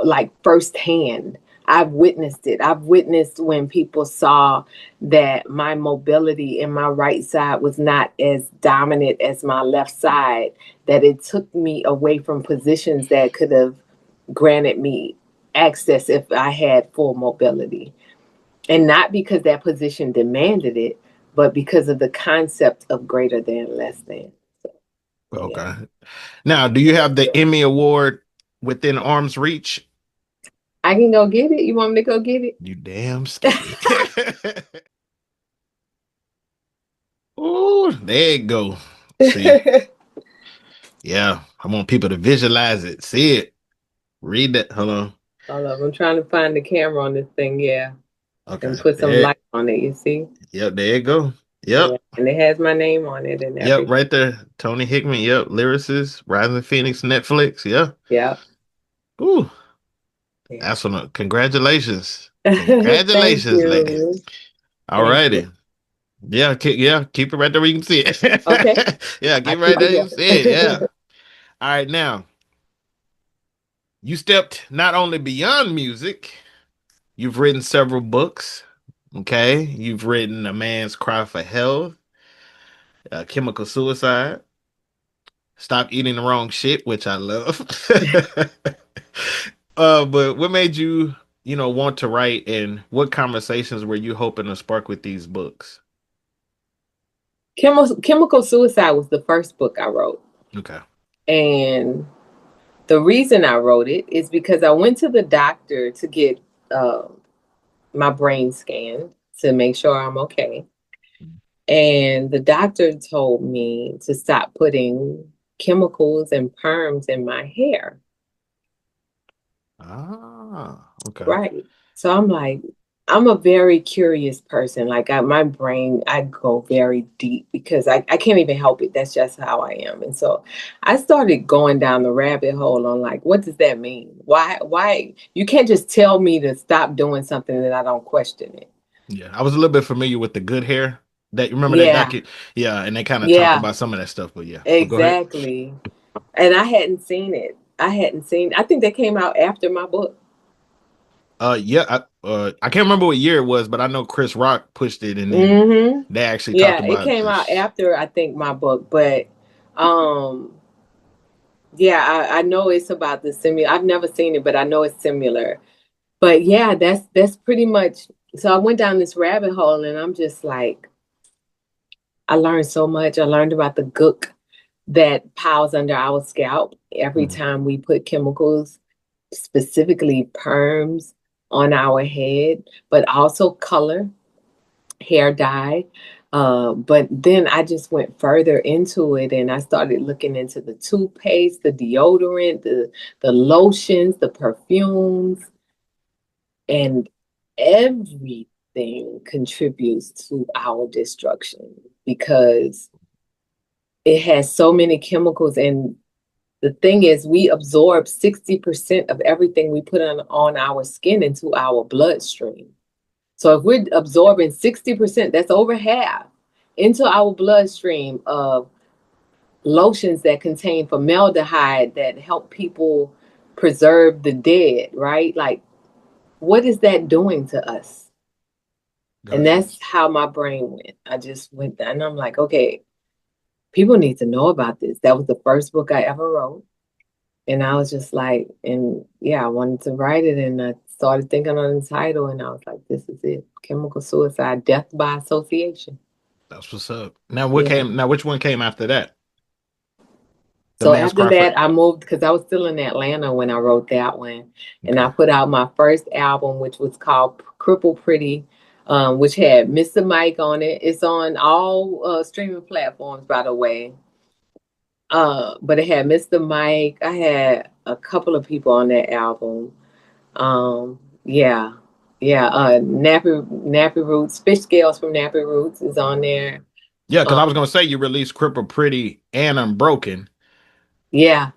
like firsthand. I've witnessed it. I've witnessed when people saw that my mobility in my right side was not as dominant as my left side, that it took me away from positions that could have granted me access if I had full mobility. And not because that position demanded it, but because of the concept of greater than, less than. So, Okay. yeah. Now, do you have the Emmy Award within arm's reach? I can go get it. You want me to go get it? You damn skinny. Oh, there you go. See, yeah, I want people to visualize it, see it, read that. Hold on. Hold up. I'm trying to find the camera on this thing. Yeah. Okay. And put some There. light on it, you see? Yep, there you go. Yeah. Yep. And it has my name on it and Yep, everything. right there. Toni Hickman. Yep. Lyricist, Rising Phoenix, Netflix. Yeah. Yeah. Ooh, Yeah. that's one. Congratulations. Thank Congratulations, lady. you. All Thank you. righty. Keep it right there where you can see it. Okay. Yeah, I keep it right keep there you can see it. Yeah. it. All right, now you stepped not only beyond music, you've written several books. Okay, you've written A Man's Cry for Help, Chemical Suicide, Stop Eating the Wrong Shit, which I love. But what made you, want to write, and what conversations were you hoping to spark with these books? Chemical Suicide was the first book I wrote. Okay. And the reason I wrote it is because I went to the doctor to get my brain scanned to make sure I'm okay. And the doctor told me to stop putting chemicals and perms in my hair. Ah, okay. Right. So I'm like, I'm a very curious person. Like my brain, I go very deep because I can't even help it. That's just how I am. And so I started going down the rabbit hole on like, what does that mean? Why you can't just tell me to stop doing something and I don't question it. Yeah, I was a little bit familiar with the Good Hair. That you remember that Yeah. docu? Yeah, and they kind of talk Yeah, about some of that stuff. But yeah, but go ahead. exactly. And I hadn't seen it. I think they came out after my book. Yeah, I can't remember what year it was, but I know Chris Rock pushed it, and then Mm-hmm. they actually talked Yeah, it about came out this. after I think my book, but um yeah, I know it's about the similar. I've never seen it, but I know it's similar. But yeah, that's pretty much. So I went down this rabbit hole, and I'm just like, I learned so much. I learned about the gook that piles under our scalp every Mhm. time we put chemicals, specifically perms, on our head, but also color, hair dye. But then I just went further into it and I started looking into the toothpaste, the deodorant, the lotions, the perfumes, and everything contributes to our destruction. because it has so many chemicals. And the thing is, we absorb 60% of everything we put on our skin into our bloodstream. So if we're absorbing 60%, that's over half, into our bloodstream of lotions that contain formaldehyde that help people preserve the dead, right? Like, what is that doing to us? Gotcha. And that's how my brain went. I just went there, and I'm like, okay, people need to know about this. That was the first book I ever wrote. And I was just like, and yeah, I wanted to write it, and I started thinking on the title, and I was like, this is it. Chemical suicide, death by association. That's what's up. Now what came? Now which one came after that? The So Man's after Cry for- that, I moved because I was still in Atlanta when I wrote that one. And I Okay. put out my first album, which was called Crippled Pretty, which had Mr. Mike on it. It's on all streaming platforms, by the way. But it had Mr. Mike. I had a couple of people on that album. Yeah. Nappy Roots, Fish Scales from Nappy Roots is on there. Yeah, because I was gonna say you released Crippled Pretty and Unbroken. Yeah.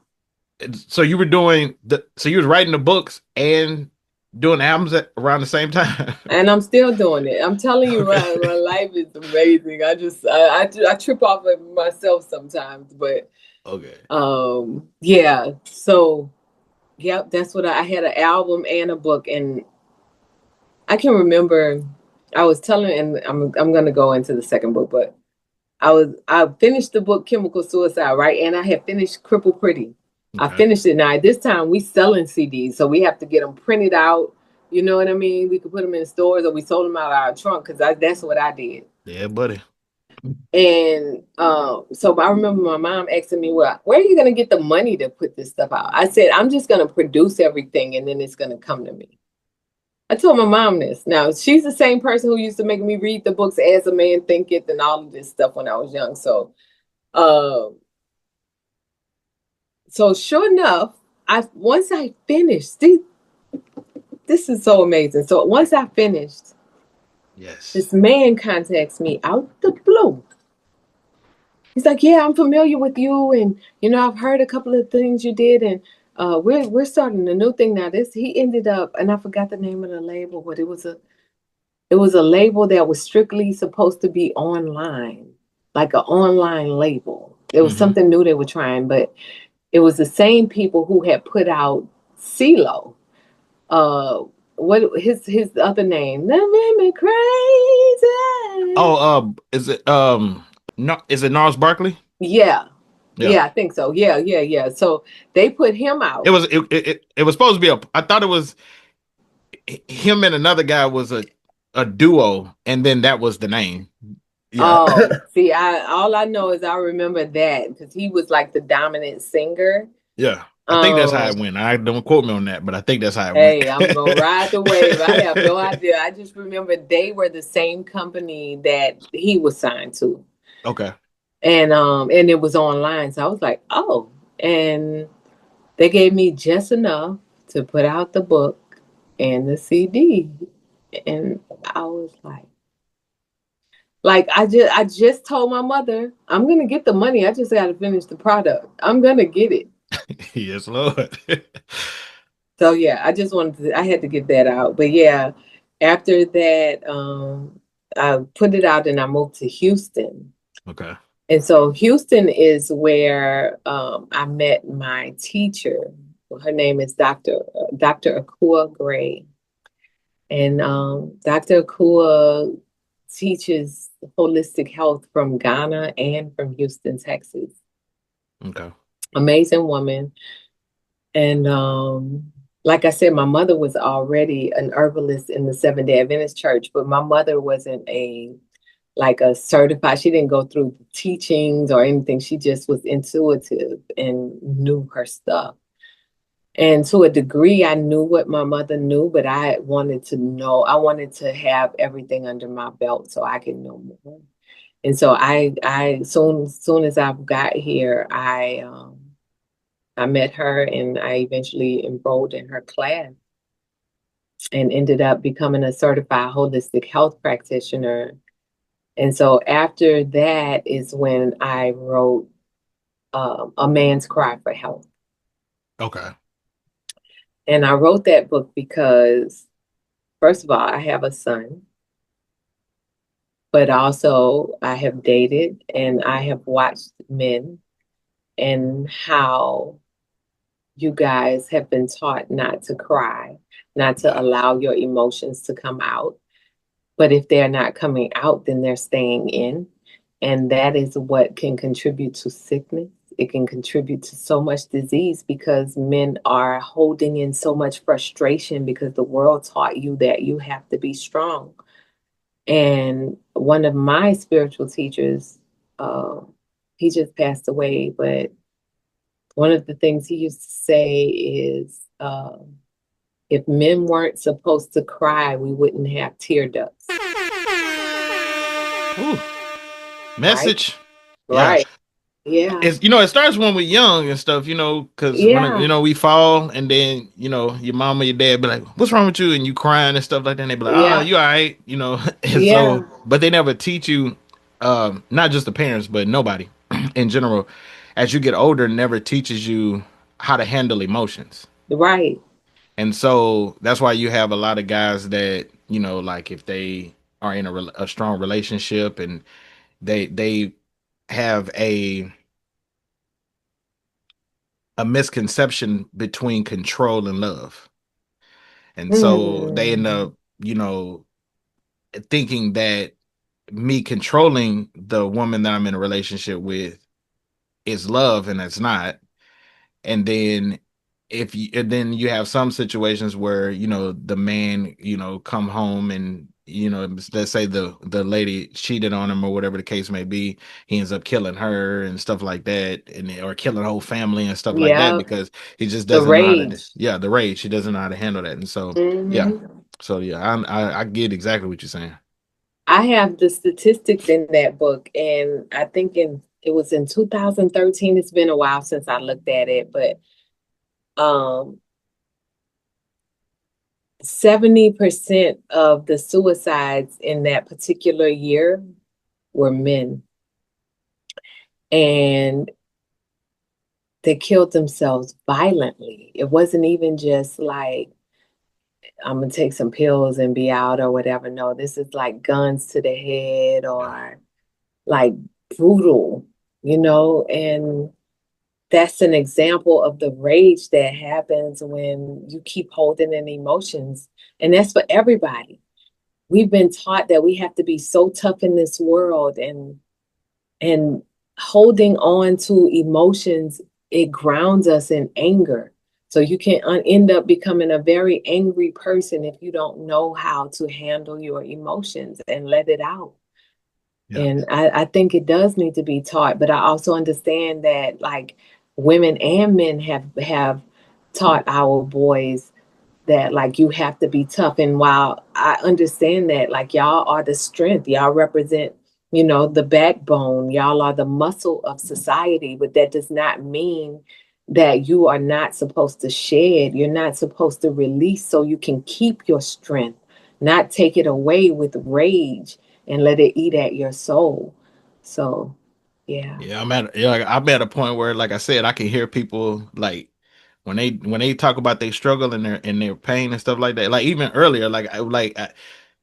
So you were doing so you was writing the books and doing albums around the same time. And I'm still doing it. I'm telling you, my life is amazing. I trip off of myself sometimes, but Okay. yeah. So, yep, that's what I had, an album and a book, and I can remember I was telling, and I'm gonna go into the second book, but I finished the book Chemical Suicide, right? And I had finished Crippled Pretty. Okay. I finished it. Now, at this time, we selling CDs, so we have to get them printed out. You know what I mean? We could put them in stores, or we sold them out of our trunk, because that's what I did. Yeah, buddy. And so I remember my mom asking me, well, where are you going to get the money to put this stuff out? I said, I'm just going to produce everything, and then it's going to come to me. I told my mom this. Now, she's the same person who used to make me read the books As a Man Thinketh and all of this stuff when I was young. So sure enough, once I finished, this is so amazing. So once I finished, yes, this man contacts me out the blue. He's like, yeah, I'm familiar with you, and I've heard a couple of things you did, and we're starting a new thing now. He ended up, and I forgot the name of the label, but it was a label that was strictly supposed to be online, like an online label. It was something new they were trying, but it was the same people who had put out CeeLo. What his other name? That made me crazy. Oh, is it no? Is it Gnarls Barkley? Yeah, I think so. Yeah. So they put him out. It was supposed to be I thought it was him and another guy was a duo, and then that was the name. Yeah. Oh, see, all I know is I remember that because he was like the dominant singer. Yeah. I think that's how it went. I don't quote me on that, but I think that's how it went. Hey, I'm gonna ride the wave. I have no idea. I just remember they were the same company that he was signed to. Okay. And it was online. So I was like, oh. And they gave me just enough to put out the book and the CD. And I was like I just told my mother, I'm gonna get the money. I just gotta finish the product. I'm gonna get it. Yes, Lord. So yeah, I had to get that out. But yeah, after that, I put it out and I moved to Houston. Okay. And so Houston is where I met my teacher. Her name is Dr. Akua Gray. And Dr. Akua teaches holistic health from Ghana and from Houston, Texas. Okay. Amazing woman. And like I said, my mother was already an herbalist in the Seventh-day Adventist Church, but my mother wasn't a certified. She didn't go through the teachings or anything. She just was intuitive and knew her stuff. And to a degree, I knew what my mother knew, but I wanted to know. I wanted to have everything under my belt so I could know more. And so I soon as I got here, I met her, and I eventually enrolled in her class and ended up becoming a certified holistic health practitioner. And so after that is when I wrote A Man's Cry for Help. Okay. And I wrote that book because, first of all, I have a son, but also I have dated and I have watched men and how you guys have been taught not to cry, not to allow your emotions to come out. But if they're not coming out, then they're staying in. And that is what can contribute to sickness. It can contribute to so much disease because men are holding in so much frustration because the world taught you that you have to be strong. And one of my spiritual teachers, he just passed away, but one of the things he used to say is, if men weren't supposed to cry, we wouldn't have tear ducts. Ooh. Message. Yeah. Right. Yeah. It's, it starts when we're young and stuff, because Yeah. when we fall, and then your mom or your dad be like, "What's wrong with you?" and you crying and stuff like that. And they be like, "Oh, Yeah. you all right?" And Yeah. so, but they never teach you, not just the parents, but nobody in general, as you get older, never teaches you how to handle emotions. Right. And so that's why you have a lot of guys that, like if they are in a strong relationship and they have a misconception between control and love. And so they end Mm. up, thinking that me controlling the woman that I'm in a relationship with is love, and it's not. And then and then you have some situations where the man come home and let's say the lady cheated on him or whatever the case may be, he ends up killing her and stuff like that, and or killing the whole family and stuff like that Yeah. because he just The doesn't know how to, rage. yeah, the rage, he doesn't know how to handle that. And so yeah, Hmm. so yeah, I get exactly what you're saying. I have the statistics in that book, and I think it was in 2013. It's been a while since I looked at it, but 70% of the suicides in that particular year were men. And they killed themselves violently. It wasn't even just like, I'm gonna take some pills and be out or whatever. No, this is like guns to the head Yeah. or like brutal, and that's an example of the rage that happens when you keep holding in emotions. And that's for everybody. We've been taught that we have to be so tough in this world, and holding on to emotions, it grounds us in anger. So you can end up becoming a very angry person if you don't know how to handle your emotions and let it out. Yeah. And I think it does need to be taught, but I also understand that like women and men have taught our boys that like you have to be tough. And while I understand that, like y'all are the strength, y'all represent, the backbone, y'all are the muscle of society, but that does not mean that you are not supposed to shed. You're not supposed to release so you can keep your strength, not take it away with rage and let it eat at your soul. So, yeah. Yeah, I'm at a point where, like I said, I can hear people like when they talk about their struggle and their pain and stuff like that. Like even earlier,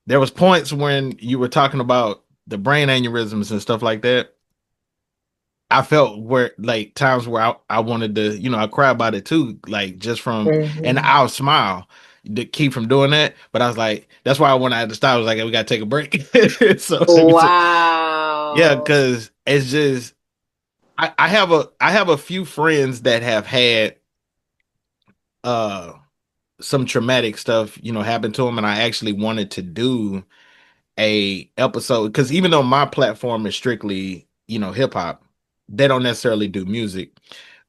there was points when you were talking about the brain aneurysms and stuff like that. I felt where like times where I wanted to, I cry about it too, like just from, and Mhm. I'll smile to keep from doing that. But I was like, that's why when I had to stop, I was like, we gotta take a break. So yeah, Wow. because it's just I have a few friends that have had uh some traumatic stuff, happen to them, and I actually wanted to do a episode because even though my platform is strictly, hip hop, they don't necessarily do music,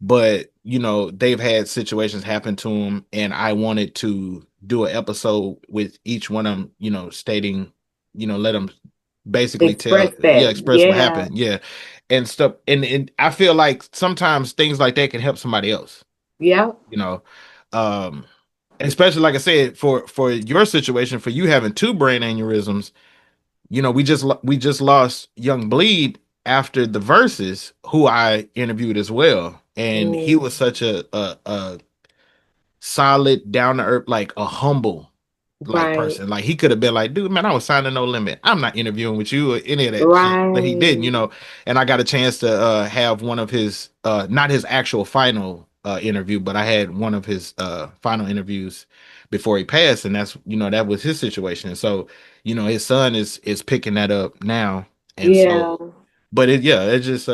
but they've had situations happen to them, and I wanted to do an episode with each one of them, stating, let them basically tell, Express yeah, that. express what Yeah. happened, yeah, and stuff, and I feel like sometimes things like that can help somebody else, Yeah. you know, um, especially like I said, for your situation, for you having two brain aneurysms, you know, we just lost Young Bleed after the verses, who I interviewed as well, and he was such a solid, down to earth, like a humble like Right, person. Like he could have been like, dude, man, I was signing No Limit. I'm not interviewing with you or any of that shit. But he didn't, right. you know. And I got a chance to have one of his not his actual final interview, but I had one of his final interviews before he passed, and that's, you know, that was his situation. And so, you know, his son is picking that up now. And Yeah. so, but it, yeah, it's just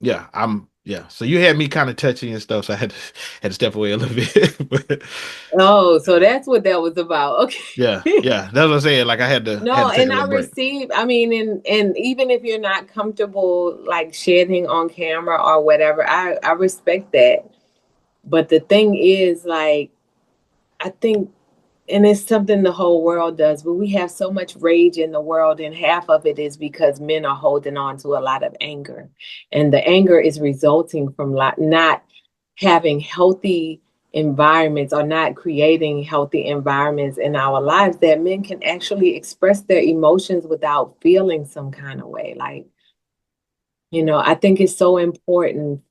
yeah, yeah. So you had me kind of touchy and stuff, so I had to step away a little bit. But Oh, so that's what that was about. yeah, Okay. yeah, that's what I'm saying. Like I had No, to take a and I little break. receive, I mean, and even if you're not comfortable like shedding on camera or whatever, I respect that. But the thing is, like, I think, and it's something the whole world does, but we have so much rage in the world, and half of it is because men are holding on to a lot of anger. And the anger is resulting from not having healthy environments or not creating healthy environments in our lives that men can actually express their emotions without feeling some kind of way. Like, I think it's so important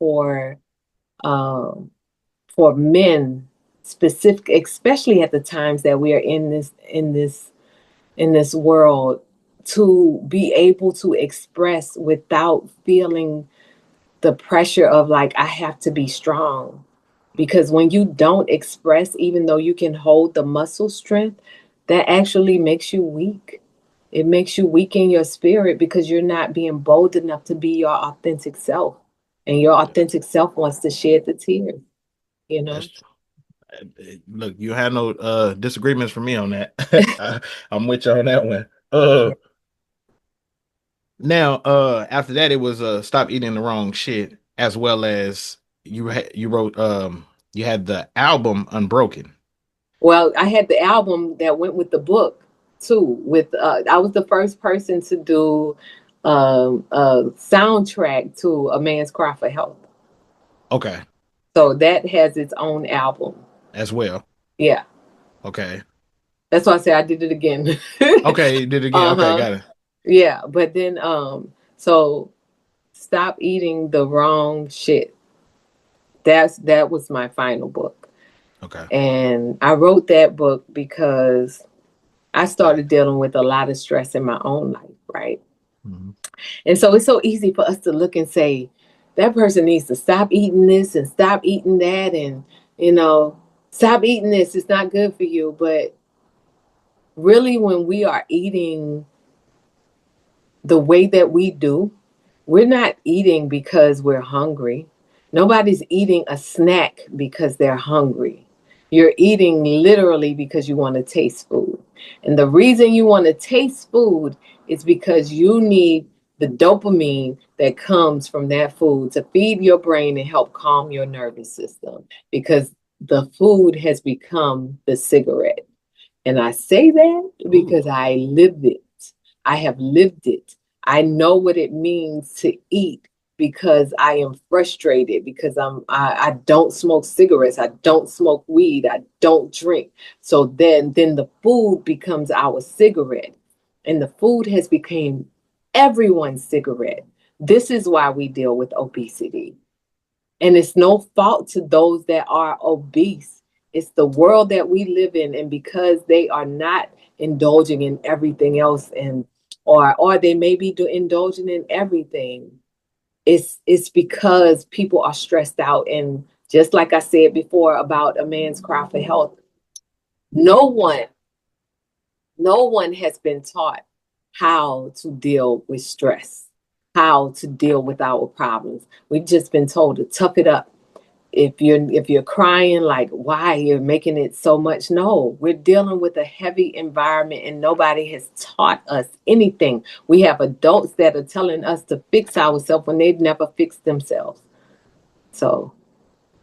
um, for men specific, especially at the times that we are in this world, to be able to express without feeling the pressure of like, I have to be strong. Because when you don't express, even though you can hold the muscle strength, that actually makes you weak. It makes you weak in your spirit because you're not being bold enough to be your authentic self. And your authentic self wants to shed the tears, you know? That's look, you had no disagreements from me on that. I'm with you on that one. Now after that it was Stop Eating the Wrong Shit, as well as you wrote you had the album Unbroken. Well, I had the album that went with the book too. With I was the first person to do a soundtrack to A Man's Cry for Help. Okay, So that has its own album. as well. Yeah, Okay. that's why I say I did it again. Okay, you did it again. Okay, Uh-huh. got it. Yeah, but then so Stop Eating the Wrong Shit. That was my final book. Okay. And I wrote that book because I started dealing with a lot of stress in my own life, right? Mhm. And so it's so easy for us to look and say, that person needs to stop eating this and stop eating that, and, stop eating this. It's not good for you. But really, when we are eating the way that we do, we're not eating because we're hungry. Nobody's eating a snack because they're hungry. You're eating literally because you want to taste food. And the reason you want to taste food is because you need the dopamine that comes from that food to feed your brain and help calm your nervous system, because the food has become the cigarette. And I say that Ooh. because I lived it. I have lived it. I know what it means to eat because I am frustrated, because I don't smoke cigarettes, I don't smoke weed, I don't drink. So then the food becomes our cigarette. And the food has become everyone's cigarette. This is why we deal with obesity. And it's no fault to those that are obese. It's the world that we live in. And because they are not indulging in everything else, and or they may be indulging in everything, it's because people are stressed out. And just like I said before about A Man's Cry for Health, no one no one has been taught how to deal with stress, how to deal with our problems. We've just been told to tough it up. If you're crying, like, why you're making it so much? No, we're dealing with a heavy environment, and nobody has taught us anything. We have adults that are telling us to fix ourselves when they've never fixed themselves. So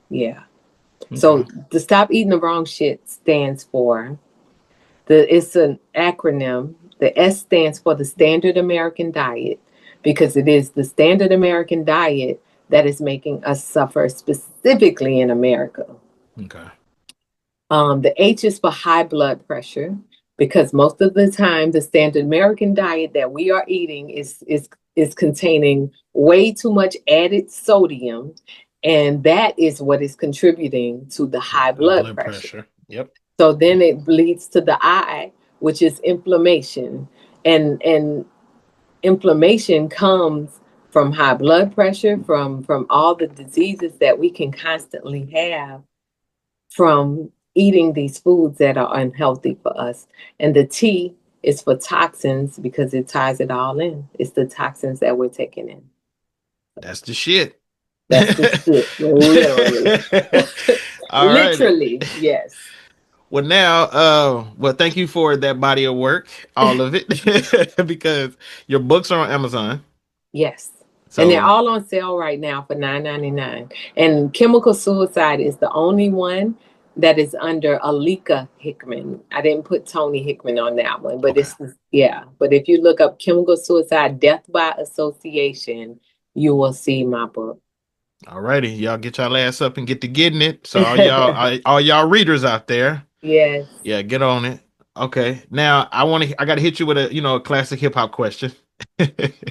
yeah. Okay. So the Stop Eating the Wrong Shit stands for it's an acronym. The S stands for the Standard American Diet, because it is the standard American diet that is making us suffer, specifically in America. Okay. The H is for high blood pressure. because most of the time the standard American diet that we are eating is containing way too much added sodium, and that is what is contributing to the high blood pressure. Yep. So then it leads to the eye, which is inflammation, and inflammation comes from high blood pressure, from all the diseases that we can constantly have from eating these foods that are unhealthy for us. And the T is for toxins because it ties it all in. It's the toxins that we're taking in. That's the shit. That's the shit, literally. All right. Literally, yes. Well, now, well, thank you for that body of work, all of it, because your books are on Amazon. Yes. So, and they're all on sale right now for $9.99. And Chemical Suicide is the only one that is under Alika Hickman. I didn't put Toni Hickman on that one, but Okay. But if you look up Chemical Suicide, Death by Association, you will see my book. All righty, y'all get y'all ass up and get to getting it. So all y'all readers out there, yes, yeah, get on it. Okay, now I got to hit you with a classic hip hop question.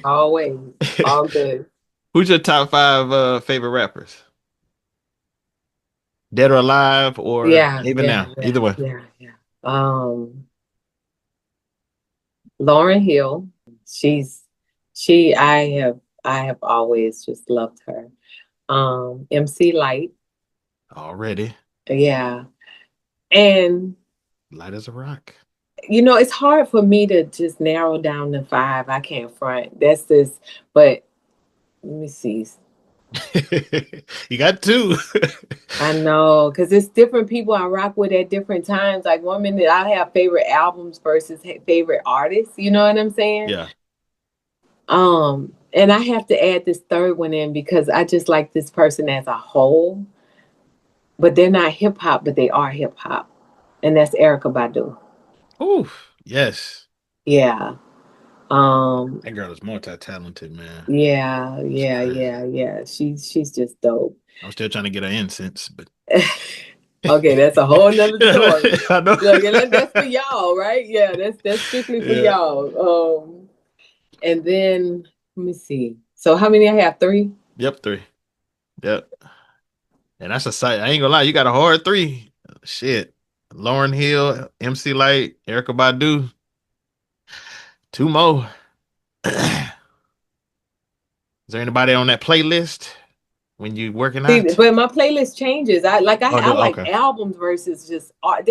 always, all good. Who's your top 5 favorite rappers? Dead or alive, or even now? Either way. Yeah. Lauryn Hill, I have always just loved her. MC Light. Already. Yeah. And Light as a rock. It's hard for me to just narrow down to 5. I can't front. That's this, but let me see. You got 2. I know, because it's different people I rock with at different times. Like one minute I have favorite albums versus favorite artists. You know what I'm saying? Yeah. And I have to add this third one in because I just like this person as a whole. But they're not hip hop, but they are hip hop. And that's Erykah Badu. Ooh, yes. Yeah. That girl is multi-talented, man. Yeah. She's just dope. I'm still trying to get her incense, but okay, that's a whole nother story. I know. Look, that's for y'all, right? Yeah, that's strictly for y'all. And then let me see. So how many I have? 3? Yep, 3. Yep. And that's a sight. I ain't gonna lie, you got a hard 3. Shit. Lauryn Hill, MC Light, Erykah Badu. 2 more. Is there anybody on that playlist when you working out? But my playlist changes. I like okay. albums versus just art.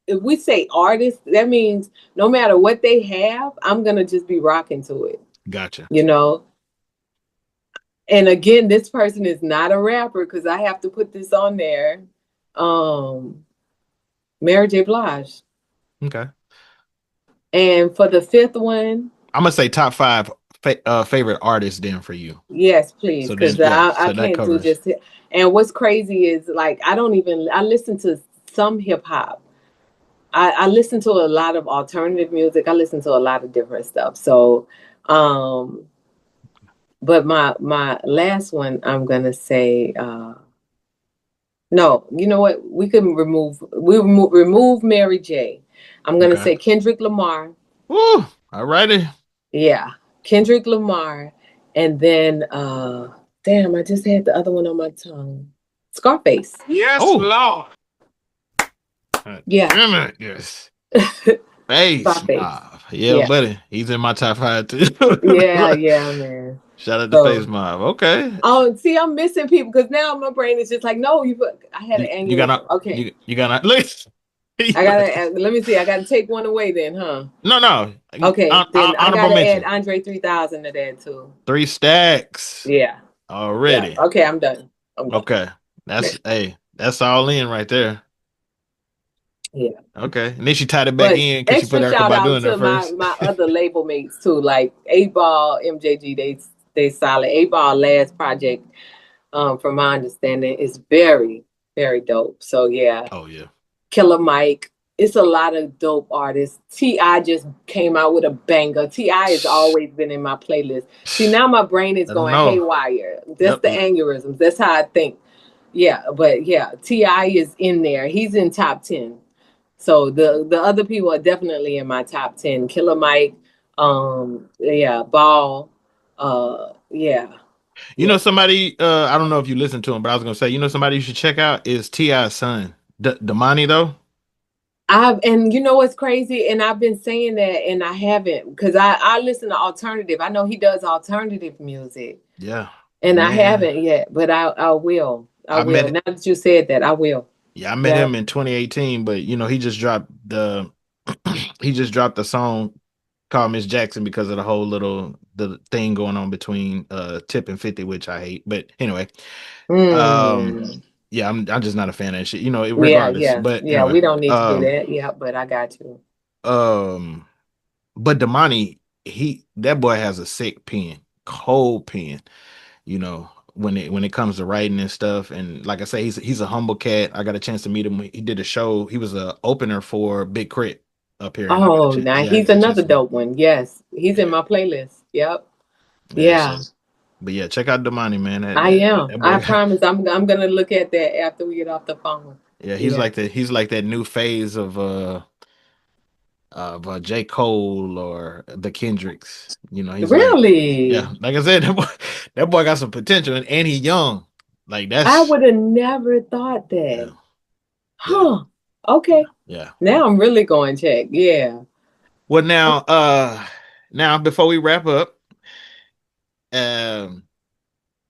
If we say artists, that means no matter what they have, I'm gonna just be rocking to it. Gotcha. And again, this person is not a rapper because I have to put this on there. Mary J. Blige. Okay. And for the 5th one, I'm gonna say top 5 favorite artists then for you. Yes, please, because I can't do just. And what's crazy is like I listen to some hip hop. I listen to a lot of alternative music. I listen to a lot of different stuff. So, but my last one, I'm gonna say. No, you know what? We can remove Mary J. I'm gonna say Kendrick Lamar. Woo! All righty. Yeah, Kendrick Lamar, and then damn, I just had the other one on my tongue. Scarface. Yes, Lord. Yeah. Damn it, yes. Hey, yeah, buddy. He's in my top 5 too. yeah, man. Shout out to Face Mob. Okay. Oh, see, I'm missing people because now my brain is just like, no, I had an aneurysm. You gotta, okay. You gotta look. Let me see. I gotta take one away then, huh? No. Okay, then I gotta add Andre 3000 to that too. 3 stacks. Yeah. Already. Yeah. Okay, I'm done. Okay. That's all in right there. Yeah. Okay. And then she tied it back in because she put Erykah Badu in there first. My other label mates too, like 8Ball, MJG, they solid. 8Ball last project, from my understanding, is very, very dope. So yeah. Oh yeah. Killer Mike. It's a lot of dope artists. T.I. just came out with a banger. T.I. has always been in my playlist. See, now my brain is going haywire. That's the aneurysms. That's how I think. Yeah, but yeah, T.I. is in there. He's in top 10. So the other people are definitely in my top 10. Killer Mike, yeah, Ball, yeah. You know somebody, I don't know if you listen to him, but I was gonna say, you know somebody you should check out is T.I.'s son, Damani though. And you know what's crazy? And I've been saying that and I haven't, because I listen to alternative. I know he does alternative music. Yeah. And I Man. haven't yet, but I will. I will. met Now that you said that, I will. Yeah, I met him in 2018, but you know, he just dropped the song called Miss Jackson because of the thing going on between Tip and 50, which I hate. But anyway, yeah, I'm just not a fan of that shit. You know, regardless. But Yeah, anyway, we don't need to do that. Yeah, but I got you. But Damani, that boy has a sick pen, cold pen, you know, when it comes to writing and stuff. And like I say, he's a humble cat. I got a chance to meet him. He did a show. He was a opener for Big Crit up here. Oh, now he's another dope one. Yes, he's in my playlist. Yep. Yeah. So, but yeah, check out Damani, man. I am. I promise. I'm gonna look at that after we get off the phone. Yeah, he's like that new phase of J. Cole or the Kendricks. You know, he's really, yeah. Like I said, that boy got some potential, and he young. Like I would have never thought that. Yeah. Huh. Okay. Yeah. Now I'm really going to check. Yeah. Well, now before we wrap up,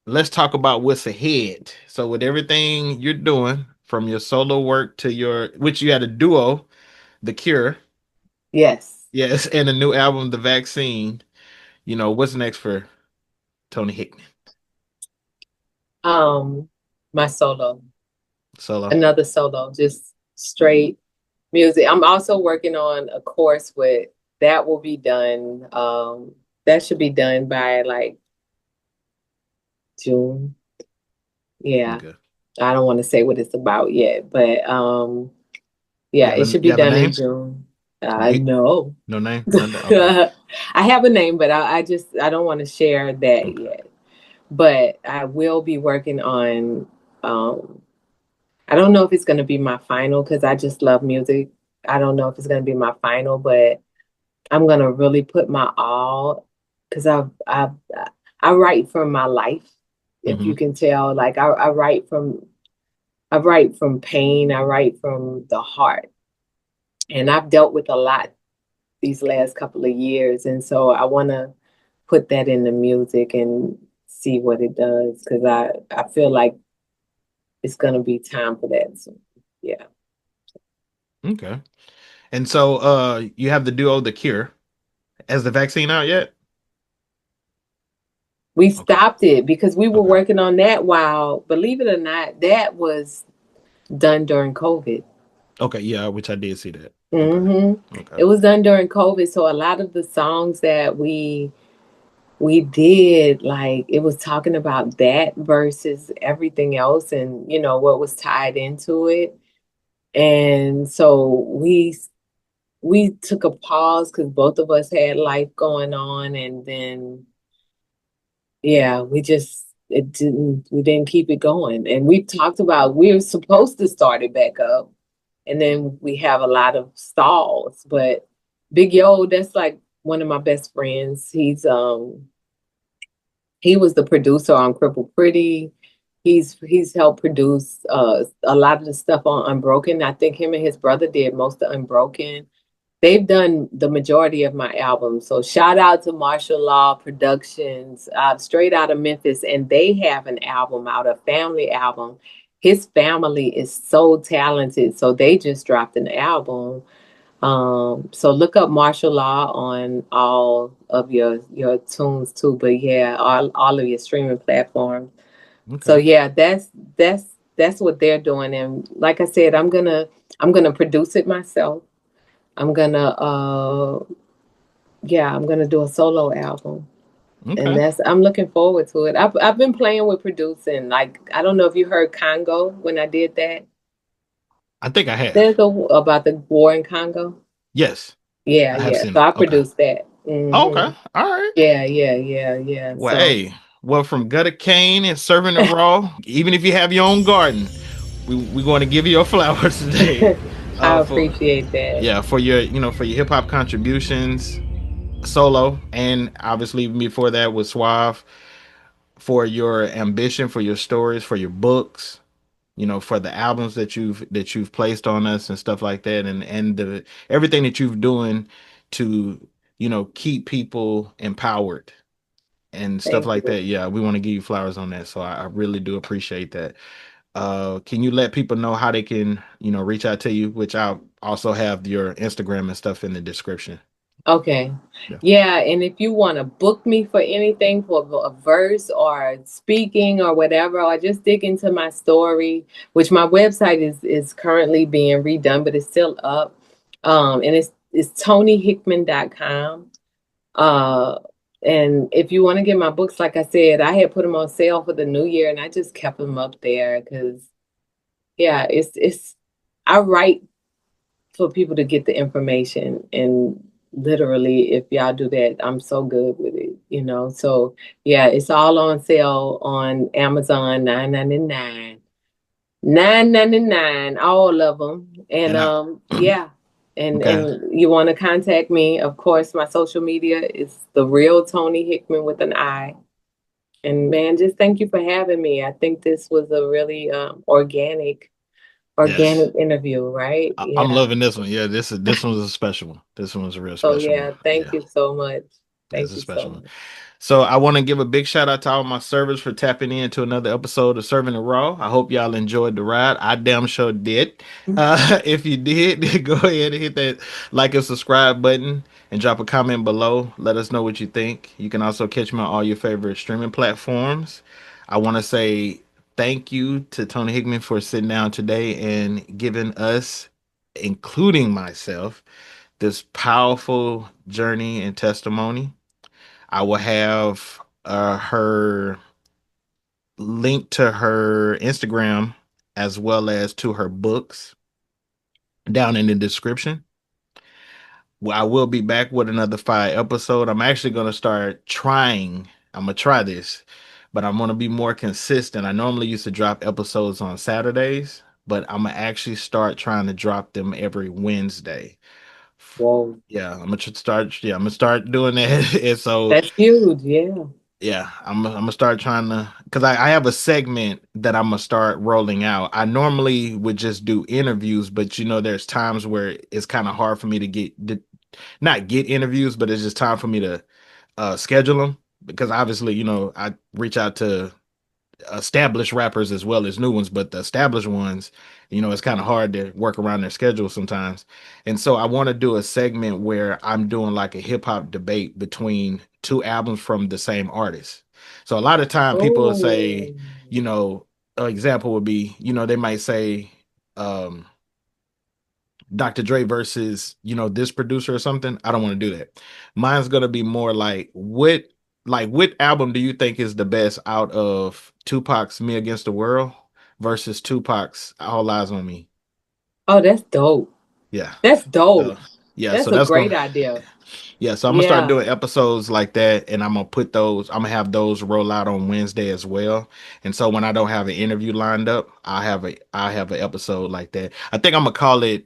let's talk about what's ahead. So with everything you're doing, from your solo work to which you had a duo, Tha Kure. Yes. Yes, and a new album, The Vaccine. You know, what's next for Toni Hickman? My solo. Another solo, just straight music. I'm also working on a course that will be done. That should be done by like June. Yeah. Okay. I don't want to say what it's about yet, but yeah, it should be done in June. No. No name? Okay. I have a name, but I don't want to share that yet. But I will be working on I don't know if it's going to be my final because I just love music. I don't know if it's going to be my final, but I'm going to really put my all, because I write from my life, if you can tell. Like I write from pain. I write from the heart. And I've dealt with a lot these last couple of years. And so I want to put that in the music and see what it does, because I feel like it's going to be time for that. So, yeah. Okay. And so you have the duo Tha Kure. Has the vaccine out yet? We stopped it because we were working on that while, believe it or not, that was done during COVID. Okay, yeah, which I did see that. Okay. It was done during COVID. So a lot of the songs that we did, like, it was talking about that versus everything else and, you know, what was tied into it. And so we took a pause because both of us had life going on. And then, yeah, we didn't keep it going. And we talked about, we were supposed to start it back up. And then we have a lot of stalls. But Big Yo, that's like one of my best friends. He was the producer on Crippled Pretty. He's helped produce a lot of the stuff on Unbroken. I think him and his brother did most of Unbroken. They've done the majority of my albums. So shout out to Martial Law Productions, straight out of Memphis. And they have an album out, a family album. His family is so talented. So they just dropped an album. So look up Martial Law on all of your tunes too. But yeah, all of your streaming platforms. Okay. So yeah, that's what they're doing. And like I said, I'm gonna produce it myself. I'm gonna do a solo album. Okay. And I'm looking forward to it. I've been playing with producing. Like, I don't know if you heard Congo when I did that. I think I have. There's about the war in Congo. Yes. Yeah. So I produced that. Mm-hmm. Okay. All right. Yeah. Well, hey, from Gutter Cane and CIRV'N IT RAW, even if you have your own garden, we're going to give you your flowers today. I For appreciate that. yeah, for your for your hip hop contributions solo, and obviously before that with Suave, for your ambition, for your stories, for your books, for the albums that you've placed on us and stuff like that, and the everything that you've doing to keep people empowered and stuff Thank like you. that. Yeah, we want to give you flowers on that. So I really do appreciate that. Can you let people know how they can reach out to you? Which I'll also have your Instagram and stuff in the description. Okay. Yeah. Yeah, and if you want to book me for anything, for a verse or speaking or whatever, or just dig into my story, which my website is currently being redone, but it's still up. And it's tonihickman.com. Uh and if you want to get my books, like I said, I had put them on sale for the new year and I just kept them up there because yeah, it's I write for people to get the information, and literally if y'all do that, I'm so good with it. So yeah, it's all on sale on Amazon, 9.99, all of them. And And I yeah, and okay. you want to contact me, of course, my social media is the real Toni Hickman with an I. And man, just thank you for having me. I think this was a really Yes. organic interview, right? I'm Yeah. loving this one. Yeah, this one's a special one. This one was a real So special one. yeah, thank Yeah, you so much. it's Thank a you special so one. much. So I want to give a big shout out to all my servers for tapping into another episode of Serving the Raw. I hope y'all enjoyed the ride. I damn sure did. If you did, go ahead and hit that like and subscribe button and drop a comment below. Let us know what you think. You can also catch me on all your favorite streaming platforms. I want to say thank you to Toni Hickman for sitting down today and giving us, including myself, this powerful journey and testimony. I will have her link to her Instagram as well as to her books down in the description. Well, I will be back with another 5 episode. I'm actually going to start trying. I'm going to try this, but I'm going to be more consistent. I normally used to drop episodes on Saturdays, but I'm going to actually start trying to drop them every Wednesday. Whoa, Yeah, I'm gonna start. Yeah, I'm gonna start doing that. And so that's huge. Yeah. yeah, I'm gonna start trying to, because I have a segment that I'm gonna start rolling out. I normally would just do interviews, but there's times where it's kind of hard for me to not get interviews, but it's just time for me to schedule them, because obviously I reach out to established rappers as well as new ones, but the established ones, it's kind of hard to work around their schedule sometimes. And so I want to do a segment where I'm doing like a hip hop debate between two albums from the same artist. So a lot of time people will say, Oh, you know, an example would be, they might say, um, Dr. Dre versus, this producer or something. I don't want to do that. Mine's gonna be more like what album do you think is the best out of Tupac's Me Against the World versus Tupac's All Eyes on Me? oh, that's dope. Yeah. That's So dope. yeah, so That's a that's great going idea. yeah, so I'm gonna start Yeah. doing episodes like that, and I'm gonna have those roll out on Wednesday as well. And so when I don't have an interview lined up, I have an episode like that. I think I'm gonna call it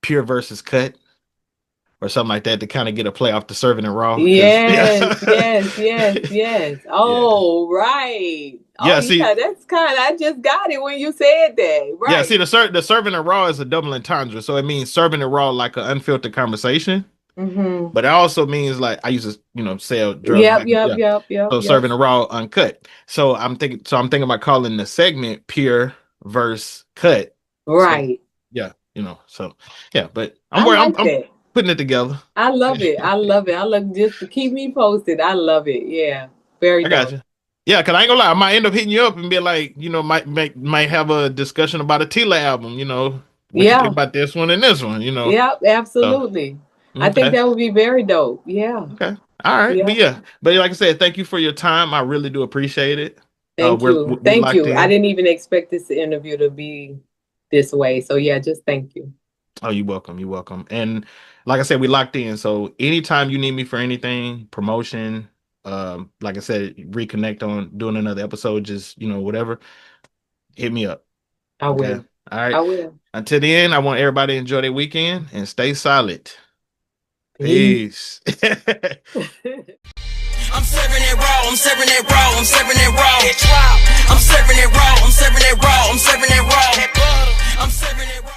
Pure versus Cut or something like that, to kind of get a play off the Serving and Raw. Because Yes, yes, yes, yes. yeah, Oh, right. Oh, yeah. yeah, See, that's I just got it when you said that. yeah, see, Right. the Serving and Raw is a double entendre, so it means serving and raw like an unfiltered conversation, Mm-hmm. but it also means like I used to sell drugs Yep, back. yep, Yeah, yep, yep, so yep. serving and raw uncut. So I'm thinking about calling the segment Pure versus Cut. So Right. yeah, so yeah, but I I'm like that. putting it together. I love it. I love it. I love just to keep me posted. I love it. Yeah. Very I got dope. you. Yeah, cause I ain't gonna lie, I might end up hitting you up and be like, might have a discussion about a Tila album. What you think Yeah. about this one and this one? Yep, So absolutely. I think okay, that would be very dope. Yeah. okay, all right, Yeah. but like I said, thank you for your time. I really do appreciate it. Thank you. We Thank locked you. I in. didn't even expect this interview to be this way. So yeah, just thank you. Oh, you're welcome. You're welcome. And like I said, we locked in. So anytime you need me for anything, promotion, like I said, reconnect on doing another episode, just whatever, hit me up. I Okay. will. All I right. will. Until then, I want everybody to enjoy their weekend and stay solid. Peace. I'm serving it raw, I'm serving it raw, I'm serving it raw. I'm serving it raw, I'm serving it raw, I'm serving it raw. I'm serving it raw.